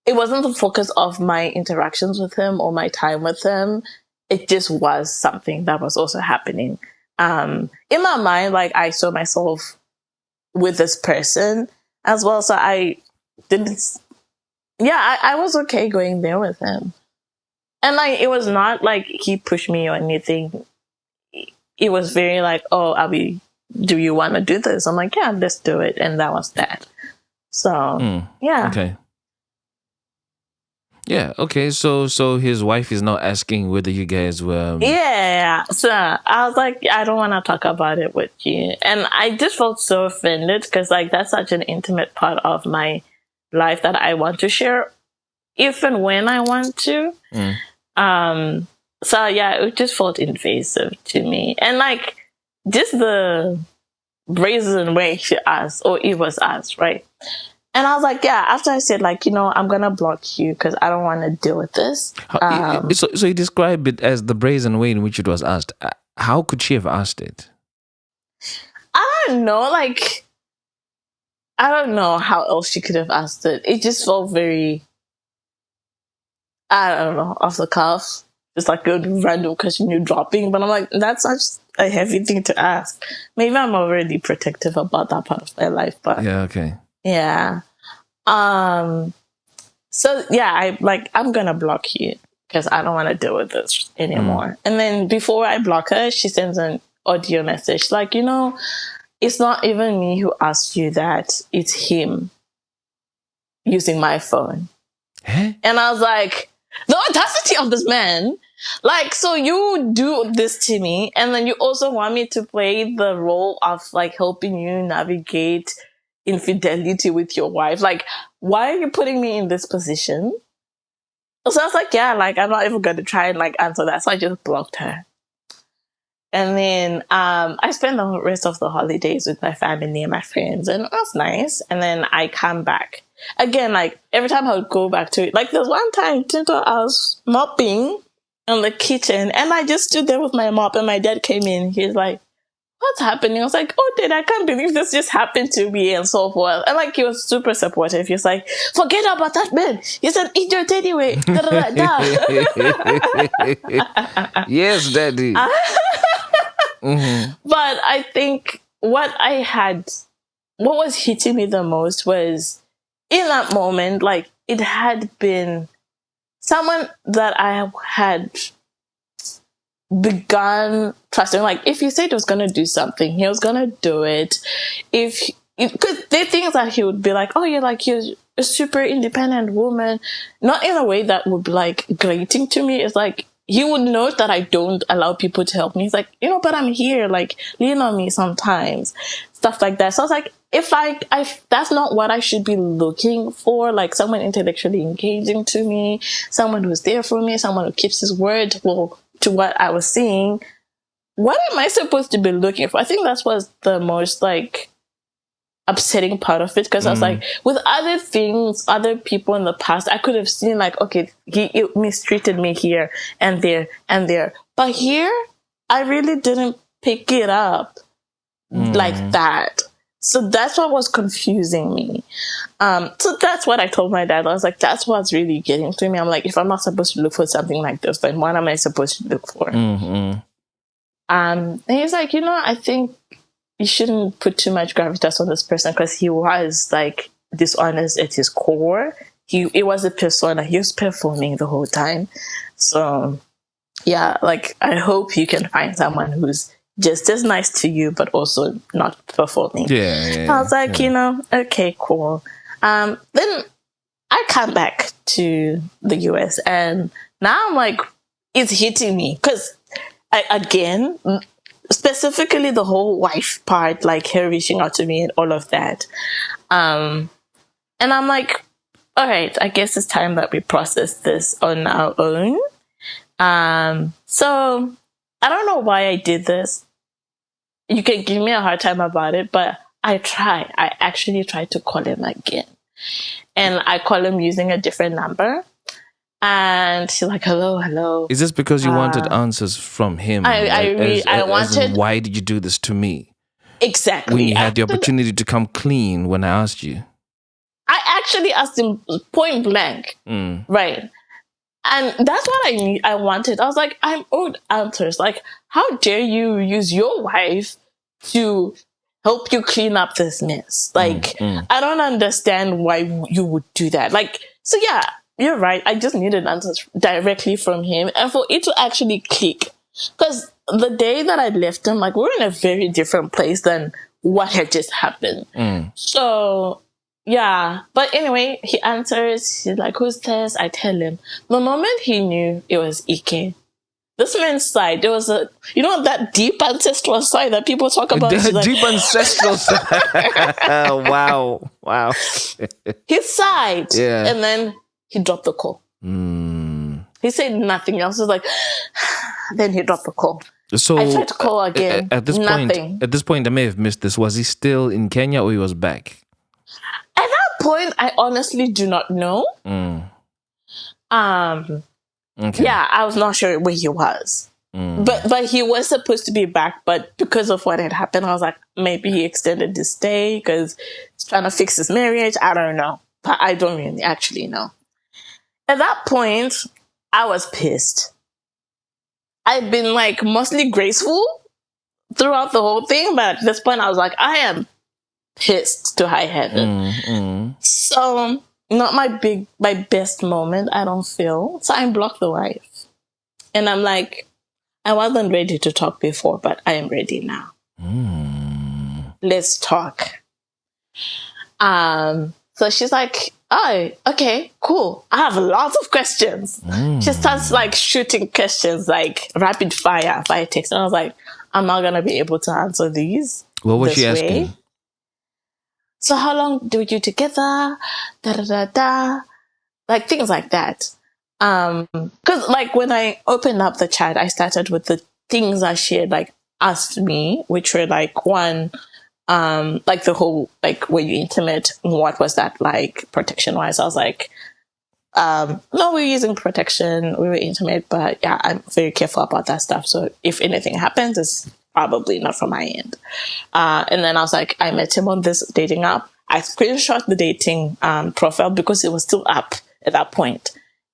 the focus of my interactions with him or my time with him. It just was something that was also happening. In my mind, like I saw myself with this person as well. So I was okay going there with him. And like, it was not like he pushed me or anything. It was very like, oh, do you want to do this? I'm like, yeah, let's do it. And that was that. So, yeah. Okay. Yeah, okay. So his wife is now asking whether you guys were... Yeah. So I was like, I don't want to talk about it with you. And I just felt so offended because like that's such an intimate part of my life that I want to share if and when I want to. So yeah, it just felt invasive to me. And like, just the brazen way she asked, or it was asked, right? And I was like, yeah, after I said, like, I'm going to block you because I don't want to deal with this. So you describe it as the brazen way in which it was asked. How could she have asked it? I don't know. Like, I don't know how else she could have asked it. It just felt very, I don't know, off the cuff. Just like a random question you're dropping. But I'm like, that's such a heavy thing to ask. Maybe I'm already protective about that part of my life. But yeah, okay. Yeah. So yeah, I'm gonna block you because I don't want to deal with this anymore. And then before I block her, she sends an audio message like, it's not even me who asked you that, it's him using my phone. Huh? And I was like, the audacity of this man. Like, so you do this to me, and then you also want me to play the role of like helping you navigate infidelity with your wife. Like, why are you putting me in this position? So I was like, yeah, like I'm not even going to try and like answer that. So I just blocked her. And then I spent the rest of the holidays with my family and my friends, and it was nice. And then I come back again. Like every time I would go back to it, like there's one time I was mopping in the kitchen, and I just stood there with my mop, and my dad came in. He's like, what's happening? I was like, oh, Dad, I can't believe this just happened to me, and so forth. And like, he was super supportive. He was like, forget about that man. He's an idiot anyway. Yes, Daddy. But I think what was hitting me the most was in that moment, like it had been someone that I had begun trusting. Like if he said he was going to do something, he was going to do it. Because there are things that he would be like, oh, you're a super independent woman. Not in a way that would be like grating to me. It's like, he would know that I don't allow people to help me. He's like, but I'm here, like, lean on me sometimes. Stuff like that. So I was like, if that's not what I should be looking for, like someone intellectually engaging to me, someone who's there for me, someone who keeps his word to what I was seeing, what am I supposed to be looking for? I think that was the most, like, upsetting part of it, because I was like, with other things, other people in the past, I could have seen like, okay, he mistreated me here and there and there, but here I really didn't pick it up like that. So that's what was confusing me. So that's what I told my dad. I was like, that's what's really getting to me. I'm like, if I'm not supposed to look for something like this, then what am I supposed to look for? And he's like, I think you shouldn't put too much gravitas on this person, because he was like dishonest at his core. It was a persona. He was performing the whole time. So yeah, like I hope you can find someone who's just as nice to you, but also not performing. Yeah. I was like, okay, cool. Then I come back to the US, and now I'm like, it's hitting me, because again, specifically the whole wife part, like her reaching out to me and all of that. And I'm like, all right, I guess it's time that we process this on our own. So I don't know why I did this. You can give me a hard time about it, but I actually tried to call him again. And I call him using a different number. And she's like, hello. Is this because you wanted answers from him? I wanted. Why did you do this to me? Exactly. When you had the opportunity to come clean when I asked you. I actually asked him point blank. Right. And that's what I wanted. I was like, I'm owed answers. Like, how dare you use your wife to help you clean up this mess? Like, I don't understand why you would do that. Like, so yeah. You're right. I just needed answers directly from him, and for it to actually click. Because the day that I left him, like, we're in a very different place than what had just happened. So, yeah. But anyway, he answers. He's like, who's this? I tell him. The moment he knew it was Ike, this man's side, there was that deep ancestral side that people talk about. Deep ancestral side. Wow. His side. Yeah. And then he dropped the call. He said nothing else. He was like, then he dropped the call. So I tried to call again. At this point, I may have missed this. Was he still in Kenya or he was back? At that point, I honestly do not know. Okay. Yeah, I was not sure where he was. But he was supposed to be back, but because of what had happened, I was like, maybe he extended his stay because he's trying to fix his marriage. I don't know. But I don't really actually know. At that point, I was pissed. I'd been like mostly graceful throughout the whole thing, but at this point I was like, I am pissed to high heaven. So not my best moment, I don't feel. So I blocked the wife. And I'm like, I wasn't ready to talk before, but I am ready now. Let's talk. So she's like, oh, okay, cool. I have lots of questions. She starts like shooting questions, like rapid fire via text. And I was like, I'm not going to be able to answer these. What was she asking? So how long were you together? Like things like that. Because like when I opened up the chat, I started with the things that she had like asked me, which were like one, like the whole, like, were you intimate? What was that like protection wise? I was like, no, we were using protection. We were intimate, but yeah, I'm very careful about that stuff. So if anything happens, it's probably not from my end. And then I was like, I met him on this dating app. I screenshot the dating profile because it was still up at that point.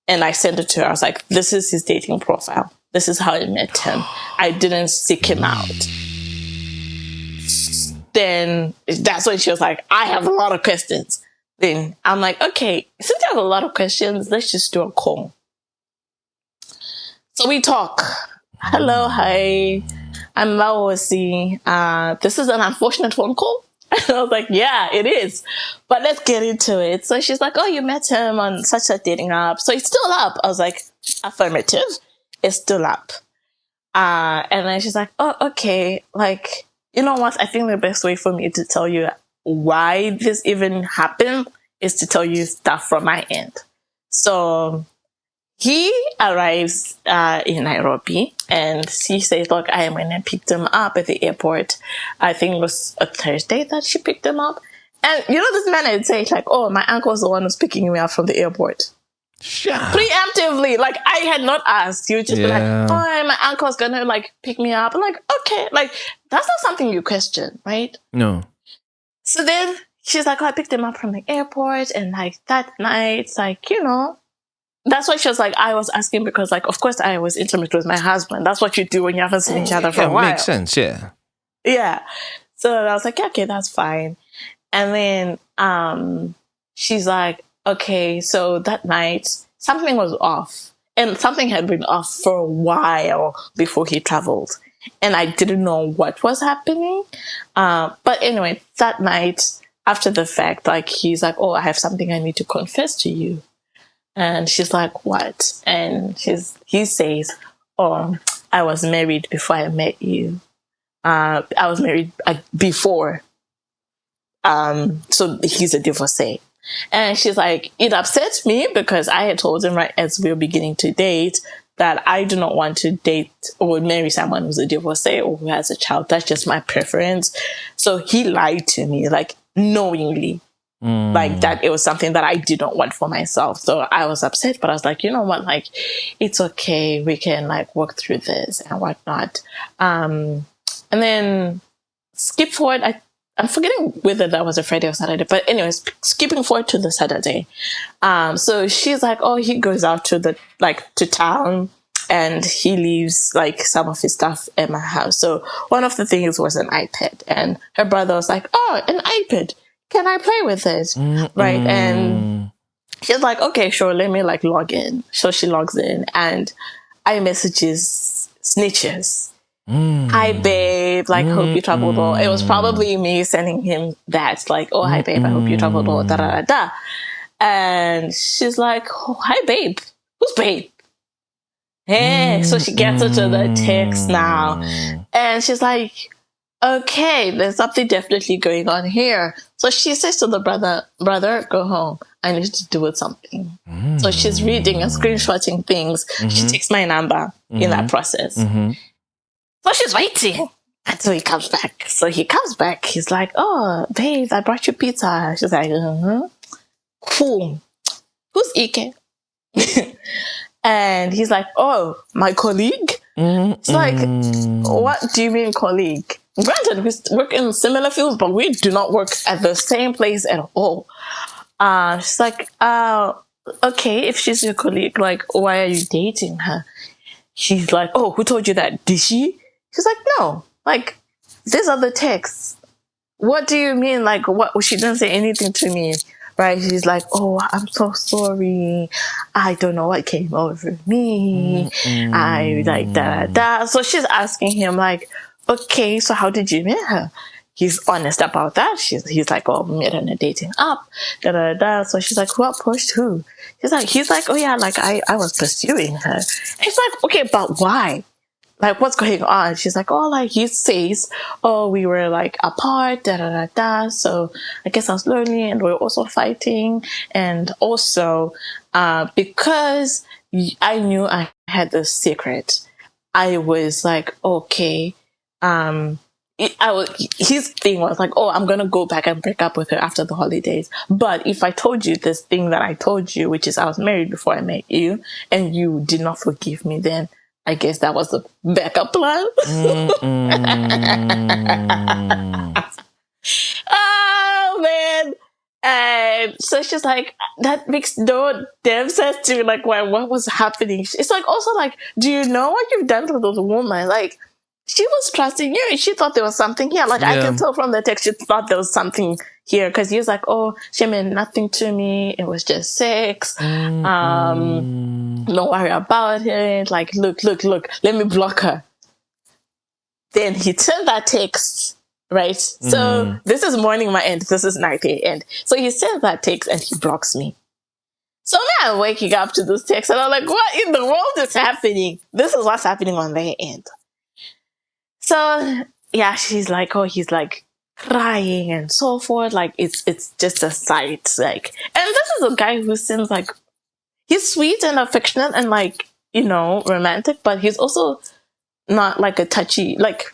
And I sent it to her. I was like, this is his dating profile. This is how I met him. I didn't seek him out. Then that's when she was like, I have a lot of questions. Then I'm like, okay, since you have a lot of questions, let's just do a call. So we talk. Hello, hi. I'm Maosi. This is an unfortunate phone call. And I was like, yeah, it is. But let's get into it. So she's like, oh, you met him on such a dating app. So it's still up. I was like, affirmative. It's still up. And then she's like, oh, okay. Like, you know what? I think the best way for me to tell you why this even happened is to tell you stuff from my end. So he arrives in Nairobi and she says, look, I went and picked him up at the airport. I think it was a Thursday that she picked him up. And you know, this man had said like, oh, my uncle's the one who's picking me up from the airport. Preemptively, like I had not asked. You would just be like, oh, my uncle's gonna like pick me up. I'm like, okay, like that's not something you question, right? No. So then she's like, oh, I picked him up from the airport and like that night, like, you know, that's why she was like, I was asking because like, of course I was intimate with my husband. That's what you do when you haven't seen each other for a while. Makes sense, yeah. Yeah. So I was like, yeah, okay, that's fine. And then she's like, okay, so that night something was off. And something had been off for a while before he traveled. And I didn't know what was happening. But anyway, that night, after the fact, like he's like, oh, I have something I need to confess to you. And she's like, what? And he says, oh, I was married before I met you. I was married before. So he's a divorcee. And she's like, it upsets me because I had told him right as we were beginning to date that I do not want to date or marry someone who's a divorcee or who has a child. That's just my preference. So he lied to me, like knowingly. Like that it was something that I did not want for myself. So I was upset, but I was like, you know what, like it's okay, we can like work through this and whatnot. And then skip forward, I'm forgetting whether that was a Friday or Saturday, but anyways, skipping forward to the Saturday. So she's like, oh, he goes out to to town and he leaves like some of his stuff at my house. So one of the things was an iPad, and her brother was like, oh, an iPad. Can I play with it? Right. And she's like, okay, sure. Let me like log in. So she logs in and iMessages snitches. Hi, babe. Like, hope you traveled well. It was probably me sending him that. Like, oh, hi, babe. I hope you traveled well. Da, da, da, da. And she's like, oh, hi, babe. Who's babe? Hey. So she gets into the text now. And she's like, okay, there's something definitely going on here. So she says to the brother, go home. I need to do with something. So she's reading and screenshotting things. She takes my number in that process. So she's waiting until he comes back. So he comes back. He's like, oh, babe, I brought you pizza. She's like, who's Ike? And he's like, oh, my colleague? It's like, what do you mean colleague? Granted, we work in similar fields, but we do not work at the same place at all. She's like, okay, if she's your colleague, like, why are you dating her? She's like, oh, who told you that? Did she? She's like, no, like, these are the texts. What do you mean? Like, what? She didn't say anything to me, right? She's like, oh, I'm so sorry. I don't know what came over me. I like da. So she's asking him, like, okay, so how did you meet her? He's honest about that. He's like, oh, we met on a dating app. So she's like, who approached who? He's like, oh yeah, like I was pursuing her. And she's like, okay, but why? Like, what's going on? She's like, oh, like, he says, oh, we were, like, apart, So I guess I was lonely and we were also fighting. And also, because I knew I had the secret, I was like, okay, his thing was like, oh, I'm going to go back and break up with her after the holidays. But if I told you this thing that I told you, which is I was married before I met you, and you did not forgive me, then I guess that was the backup plan. Oh, man. And so she's like, that makes no damn sense to me. Like, what was happening? It's like, also like, do you know what you've done to those women? Like, she was trusting you. She thought there was something here. Like, I can tell from the text, she thought there was something here. Because he was like, oh, she meant nothing to me. It was just sex. Don't worry about it. Like, look, let me block her. Then he sent that text, right? So this is morning my end. This is night their end. So he sends that text and he blocks me. So now I'm waking up to this text and I'm like, what in the world is happening? This is what's happening on their end. So yeah, she's like, oh, he's like crying and so forth. Like it's just a sight. Like, and this is a guy who seems like he's sweet and affectionate and like, you know, romantic, but he's also not like a touchy, like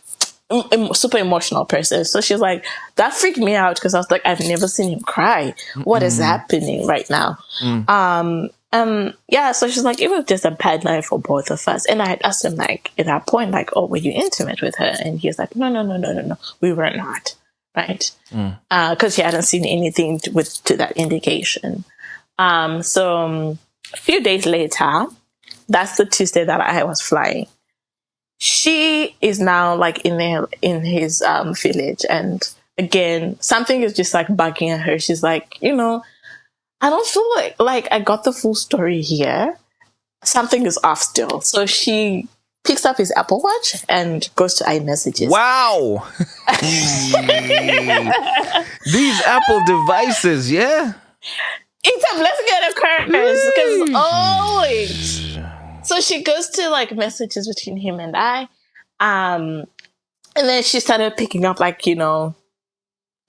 super emotional person. So she's like, that freaked me out because I was like, I've never seen him cry. What is happening right now? Yeah, so she's like, it was just a bad night for both of us. And I had asked him, like, at that point, like, oh, were you intimate with her? And he was like, no, we were not, right? Because he hadn't seen anything to that indication. So a few days later, that's the Tuesday that I was flying. She is now like in his village, and again, something is just like bugging at her. She's like, you know, I don't feel like I got the full story here. Something is off still. So she picks up his Apple Watch and goes to iMessages. Wow. These Apple devices, yeah. It's a blessing and a curse because always. So she goes to like messages between him and I. And then she started picking up like, you know,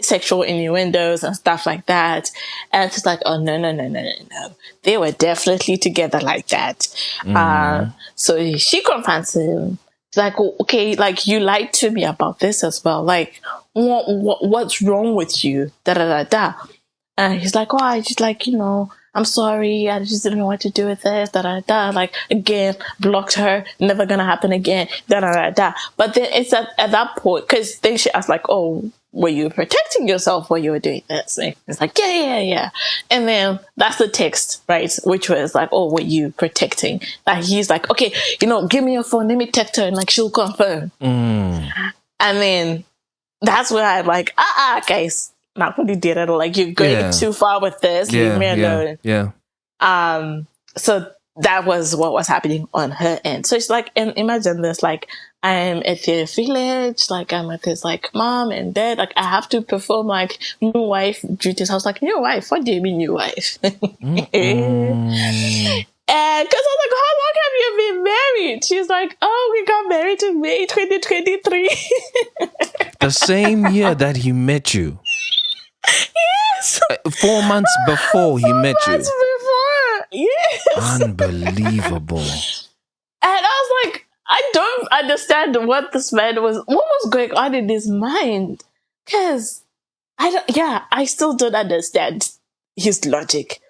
sexual innuendos and stuff like that. And she's like, oh, no. They were definitely together like that. So she confronts him. She's like, oh, okay, like you lied to me about this as well. Like, what's wrong with you? And he's like, oh, I just like, you know, I'm sorry. I just didn't know what to do with this. Like, again, blocked her. Never gonna happen again. But then it's at that point, because then she asked, like, oh, were you protecting yourself while you were doing this? And it's like, yeah. And then that's the text, right? Which was like, oh, were you protecting? Like, he's like, okay, you know, give me your phone. Let me text her and like, she'll confirm. And then that's when I'm like, guys. Not really did it. Like, you're going too far with this. Leave me alone. Yeah. So that was what was happening on her end. So it's like, and imagine this, like, I'm at the village, like, I'm at this, like, mom and dad, like, I have to perform, like, new wife duties. I was like, new wife? What do you mean new wife? And because I was like, how long have you been married? She's like, oh, we got married in May 2023. The same year that he met you. Yes. 4 months before he met you. 4 months before. Yes. Unbelievable. And I was like, I don't understand what was going on in his mind. Because I still don't understand. his logic.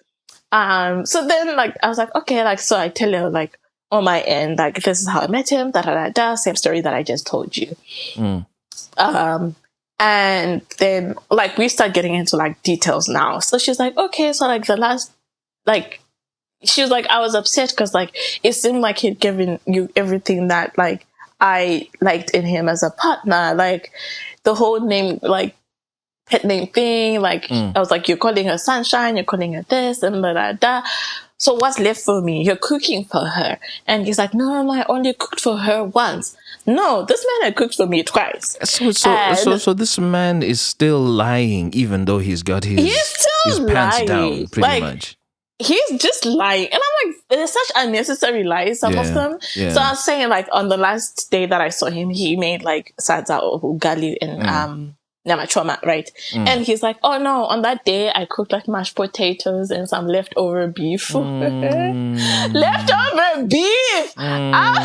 So then like I was like, okay, like so I tell her like on my end, like this is how I met him, same story that I just told you. And then like we start getting into like details now. So she's like, okay, so like the last, like she was like, I was upset because like it seemed like he'd given you everything that like I liked in him as a partner, like the whole name, like pet name thing, like I was like, you're calling her sunshine, you're calling her this and da. So what's left for me? You're cooking for her. And he's like, no, I only cooked for her once. No, this man had cooked for me twice. So this man is still lying, even though he's got his pants down, pretty much. He's just lying. And I'm like, there's such unnecessary lies, some of them. Yeah. So I was saying, like, on the last day that I saw him, he made, like, sadza or ugali and nyamachoma, right? And he's like, oh, no, on that day, I cooked, like, mashed potatoes and some leftover beef for her. Leftover beef! I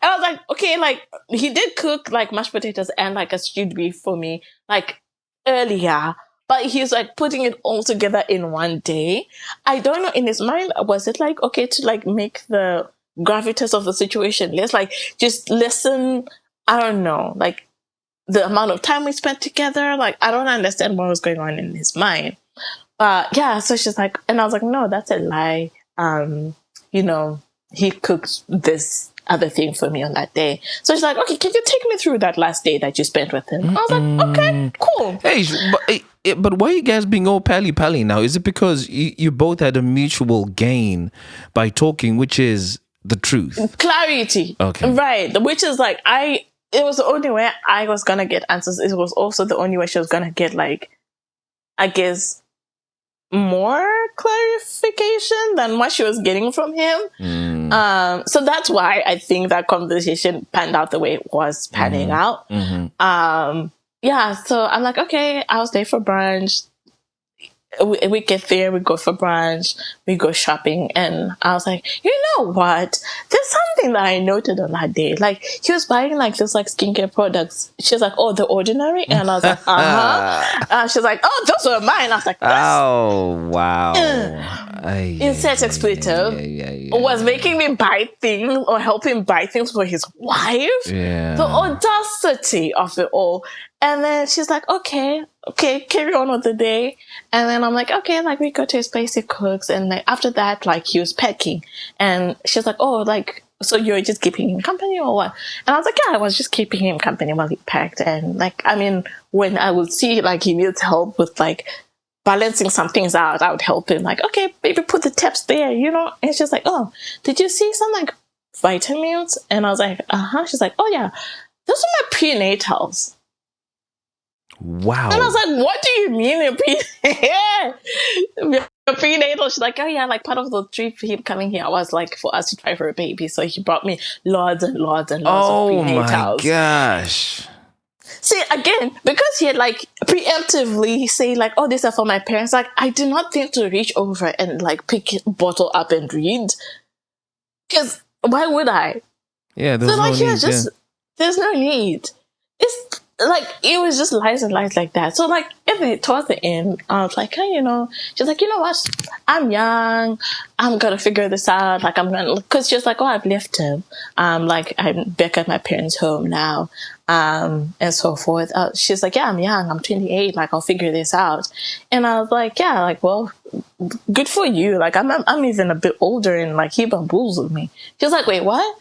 was like, okay, like, he did cook, like, mashed potatoes and, like, a stewed beef for me, like, earlier. But he's like putting it all together in one day. I don't know, in his mind, was it like, okay, to like make the gravitas of the situation less, like just lessen, I don't know, like the amount of time we spent together. Like, I don't understand what was going on in his mind. Yeah, so she's like, and I was like, no, that's a lie. You know, he cooked this other thing for me on that day. So she's like, okay, can you take me through that last day that you spent with him? I was like, okay, cool. Hey, but why are you guys being all pally now? Is it because you both had a mutual gain by talking, which is the truth? Clarity. Okay. Right. Which is like, it was the only way I was going to get answers. It was also the only way she was going to get, like, I guess, more clarification than what she was getting from him. So that's why I think that conversation panned out the way it was panning out. Yeah, so I'm like, okay, I'll stay for brunch. We get there, we go for brunch, we go shopping, and I was like, you know what? There's something that I noted on that day. Like, he was buying like this like skincare products. She's like, oh, The Ordinary? And I was like, she's like, oh, those were mine. I was like, oh, wow. Insert expletive was making me buy things or help him buy things for his wife. Yeah. The audacity of it all. And then she's like, okay, carry on with the day. And then I'm like, okay, like we go to his place, he cooks. And like after that, like he was packing. And she's like, oh, like, so you're just keeping him company or what? And I was like, yeah, I was just keeping him company while he packed. And like, I mean, when I would see like he needs help with like balancing some things out, I would help him. Like, okay, baby, put the taps there, you know? And she's like, oh, did you see some like vitamins? And I was like, She's like, oh yeah, those are my prenatals. Wow. And I was like, what do you mean your prenatal? She's like, oh yeah, like part of the trip for him coming here was like for us to try for a baby. So he brought me lots and lots and lots of prenatals. Oh my gosh. See, again, because he had like preemptively say like, oh, these are for my parents. Like, I did not think to reach over and like pick it, bottle up and read. Because why would I? Yeah, there's no need. There's no need. It's like, it was just lies and lies like that. So like, towards the end, I was like, hey, you know, she's like, you know what? I'm young. I'm going to figure this out. Like, because she's like, oh, I've left him. Like, I'm back at my parents' home now. And so forth. She's like, yeah, I'm young. I'm 28. Like, I'll figure this out. And I was like, yeah, like, well, good for you. Like, I'm even a bit older and like, he bamboozled me. She's like, wait, what?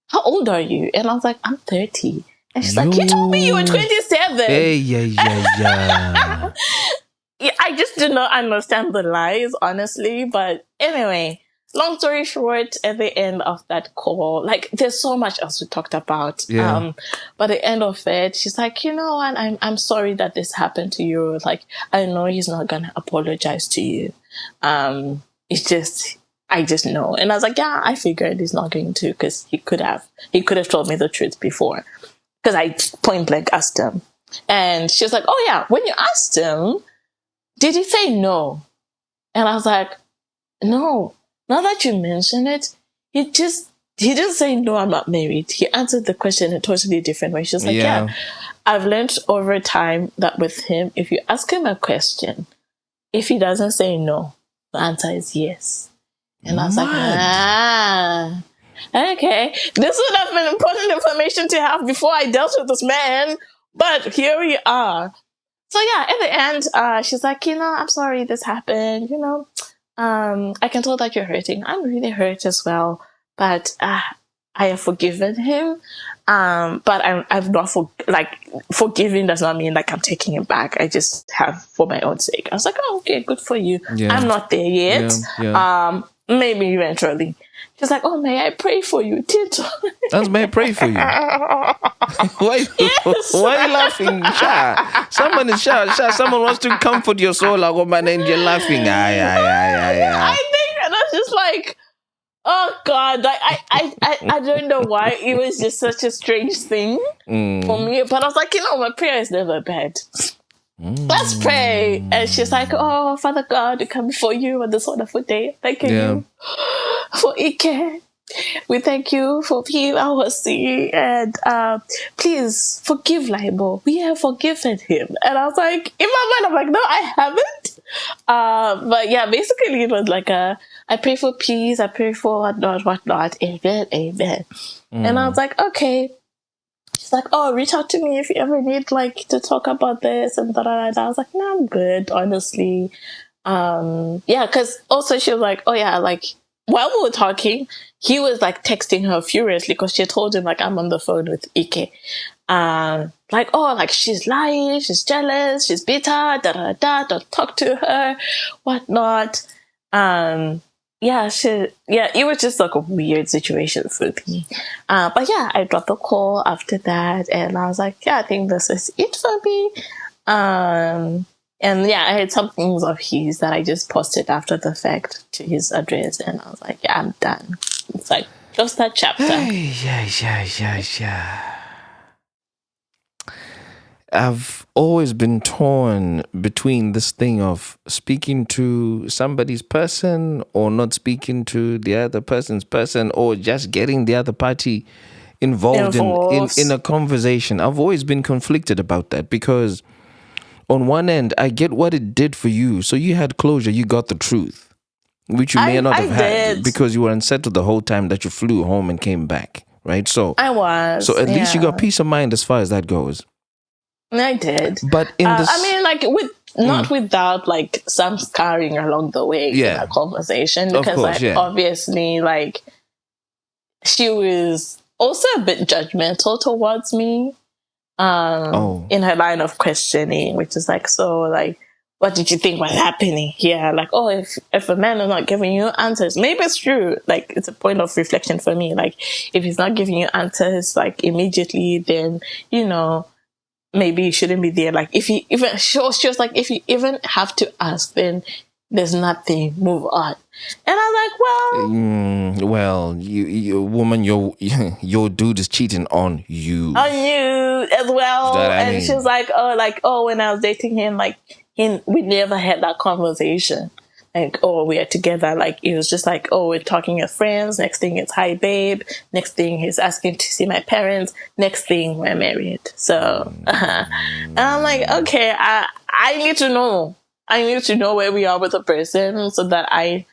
How old are you? And I was like, I'm 30. And she's like, you told me you were 27. Hey, yeah. I just did not understand the lies, honestly. But anyway, long story short, at the end of that call, like, there's so much else we talked about. Yeah. But at the end of it, she's like, you know what? I'm sorry that this happened to you. Like, I know he's not going to apologize to you. I just know. And I was like, yeah, I figured he's not going to, because he could have told me the truth before. Because I point blank asked him. And she was like, oh yeah, when you asked him, did he say no? And I was like, no. Now that you mention it, he didn't say no, I'm not married. He answered the question in a totally different way. She was like, yeah, I've learned over time that with him, if you ask him a question, if he doesn't say no, the answer is yes. And I was like, okay. This would have been important information to have before I dealt with this man. But here we are. So yeah, at the end, she's like, I'm sorry this happened. I can tell that you're hurting. I'm really hurt as well. But I have forgiven him. But I've not forgiving does not mean like I'm taking it back. I just have for my own sake. I was like, oh, okay, good for you. Yeah. I'm not there yet. Yeah. Maybe eventually. She's like, oh, may I pray for you, Tito? May I pray for you? Why are you laughing? Sha? Someone is sha. Someone wants to comfort your soul, like, oh man, and you're laughing. I think that's just like, oh God, I don't know why. It was just such a strange thing for me. But I was like, my prayer is never bad. Let's pray. And she's like, oh, Father God, we come before you on this wonderful day. Thank you for Ike. We thank you for being our sea. And please forgive Laibo. We have forgiven him. And I was like, in my mind, I'm like, no, I haven't. But yeah, basically it was like I pray for peace. I pray for whatnot. Amen, amen. And I was like, okay. She's like, oh, reach out to me if you ever need like to talk about this and da. I was like, no, I'm good, honestly. Because also she was like, oh yeah, like while we were talking, he was like texting her furiously because she told him like I'm on the phone with Ike. Like, oh, like she's lying, she's jealous, she's bitter, don't talk to her, whatnot. It was just like a weird situation for me. But yeah, I dropped the call after that and I was like, yeah, I think this is it for me. And yeah, I had some things of his that I just posted after the fact to his address and I was like, yeah, I'm done. It's like just that chapter. Yeah. I've always been torn between this thing of speaking to somebody's person or not speaking to the other person's person or just getting the other party involved in a conversation. I've always been conflicted about that because on one end, I get what it did for you. So you had closure, you got the truth, which you may not have had because you were unsettled the whole time that you flew home and came back, right? So I was. So at least you got peace of mind as far as that goes. I did. But in this... I mean, like, not without, like, some scarring along the way in that conversation. Because, obviously, like, she was also a bit judgmental towards me in her line of questioning, which is like, so, like, what did you think was happening here? Like, oh, if a man is not giving you answers, maybe it's true. Like, it's a point of reflection for me. Like, if he's not giving you answers, like, immediately, then, maybe you shouldn't be there. Like, if you even, she was like, if you even have to ask, then there's nothing, move on. And I was like, well, you woman, your dude is cheating on you. On you as well. And she was like, when I was dating him, like, we never had that conversation. Like, oh, we are together. Like, it was just like, oh, we're talking as friends. Next thing it's, hi, babe. Next thing he's asking to see my parents. Next thing we're married. So, and I'm like, okay, I need to know. I need to know where we are with the person so that I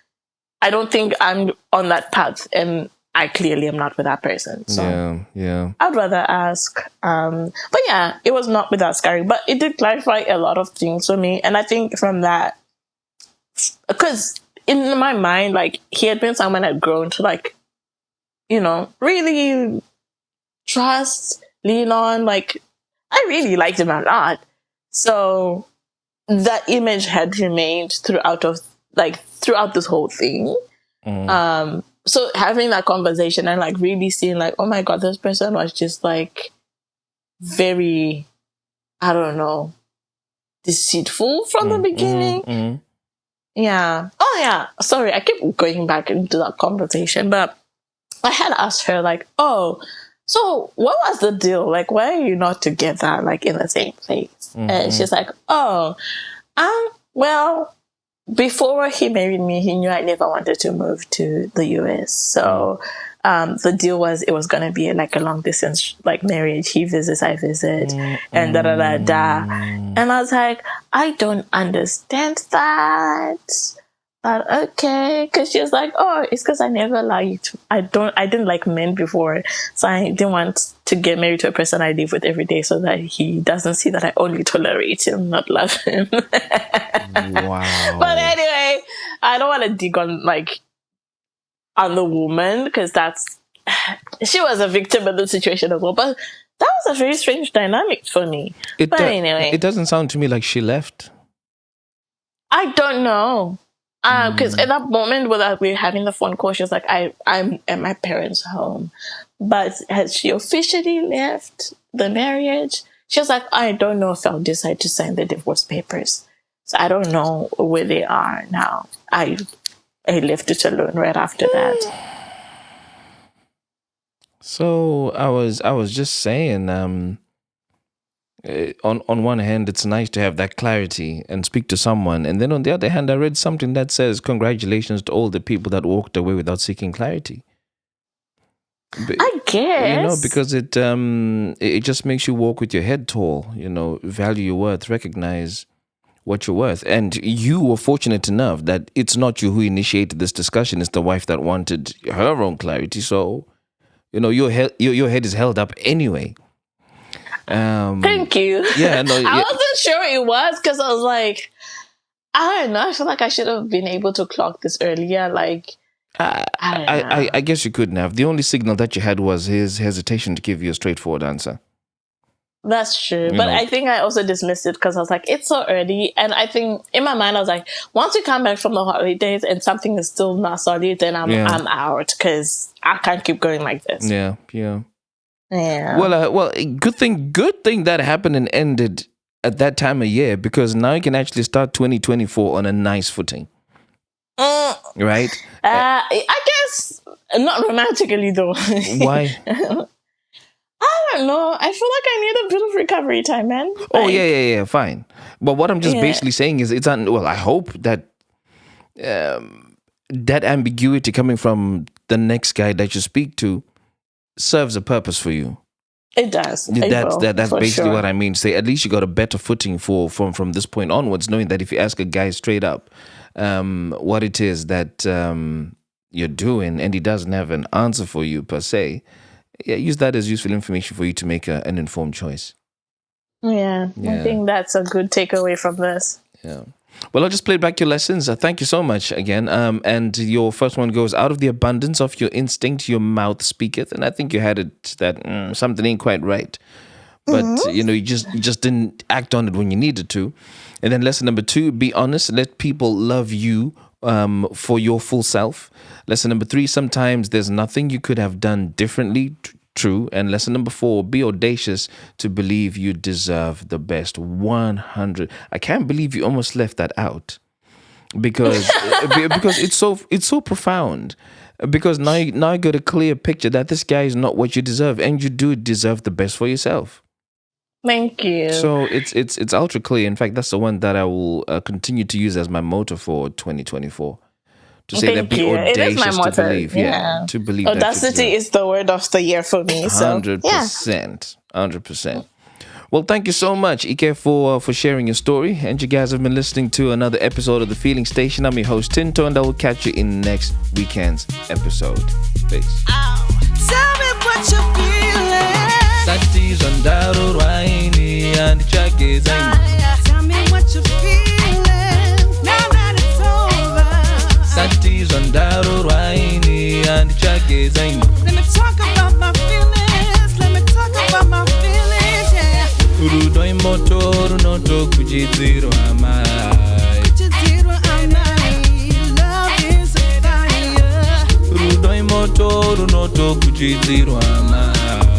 don't think I'm on that path and I clearly am not with that person. So yeah. I'd rather ask. But yeah, it was not without scarring, but it did clarify a lot of things for me. And I think from that, because in my mind, like, he had been someone I'd grown to, like, really trust, lean on. Like, I really liked him a lot. So that image had remained throughout this whole thing. So having that conversation and, like, really seeing, like, oh my God, this person was just, like, very, I don't know, deceitful from the beginning. Yeah. Oh, yeah. Sorry, I keep going back into that conversation, but I had asked her, like, oh, so what was the deal? Like, why are you not together, like, in the same place? And she's like, oh, well, before he married me, he knew I never wanted to move to the US. So the deal was it was going to be like a long distance like marriage. He visits, I visit, and da da da da. And I was like, I don't understand that. But okay, because she was like, oh, it's because I never liked, I didn't like men before, so I didn't want to get married to a person I live with every day, so that he doesn't see that I only tolerate him, not love him. Wow. But anyway, I don't want to dig on the woman, because she was a victim of the situation as well. But that was a very strange dynamic for me. But anyway, it doesn't sound to me like she left. I don't know. Because at that moment where we were having the phone call, she was like, I'm at my parents' home. But has she officially left the marriage? She was like, I don't know if I'll decide to sign the divorce papers. So I don't know where they are now. I left it alone right after that. So I was just saying, on one hand, it's nice to have that clarity and speak to someone, and then on the other hand, I read something that says congratulations to all the people that walked away without seeking clarity. I guess, because it just makes you walk with your head tall. Value your worth, recognize what you're worth, and you were fortunate enough that it's not you who initiated this discussion; it's the wife that wanted her own clarity. So, your head is held up anyway. Thank you. Yeah, no, I wasn't sure it was, because I was like, I don't know. I feel like I should have been able to clock this earlier. Like, I don't know. I guess you couldn't have. The only signal that you had was his hesitation to give you a straightforward answer. That's true. But I think I also dismissed it because I was like, it's so early. And I think in my mind, I was like, once we come back from the holidays and something is still not solid, then I'm out, because I can't keep going like this. Yeah. Yeah. Well, good thing that happened and ended at that time of year, because now you can actually start 2024 on a nice footing. Right? I guess not romantically though. Why? I don't know. I feel like I need a bit of recovery time, man. Oh, yeah, fine. But what I'm just basically saying is I hope that that ambiguity coming from the next guy that you speak to serves a purpose for you. It does. That's basically what I mean. Say, at least you got a better footing from this point onwards, knowing that if you ask a guy straight up what it is that you're doing, and he doesn't have an answer for you per se, use that as useful information for you to make an informed choice. Yeah, I think that's a good takeaway from this. Yeah. Well, I'll just play back your lessons. Thank you so much again. And your first one goes, out of the abundance of your instinct, your mouth speaketh. And I think you had it that something ain't quite right. But, you just didn't act on it when you needed to. And then lesson number 2, be honest. Let people love you for your full self. Lesson number 3, sometimes there's nothing you could have done differently. True. And lesson number 4, be audacious to believe you deserve the best. 100. I can't believe you almost left that out, because it's so profound. Because now you got a clear picture that this guy is not what you deserve, and you do deserve the best for yourself. Thank you. So it's ultra clear. In fact, that's the one that I will continue to use as my motto for 2024. To say that, be audacious to believe. Yeah, to believe. Audacity is the word of the year for me. 100%. 100%. Well, thank you so much, Ike, for sharing your story. And you guys have been listening to another episode of The Feeling Station. I'm your host, Tinto, and I will catch you in next weekend's episode. Peace. Tell me what you're feeling. Tell me what you're feeling. Now that it's over. Let me talk about my feelings. Yeah. Kujidiro amai. Love is a fire. Kujidiro amai.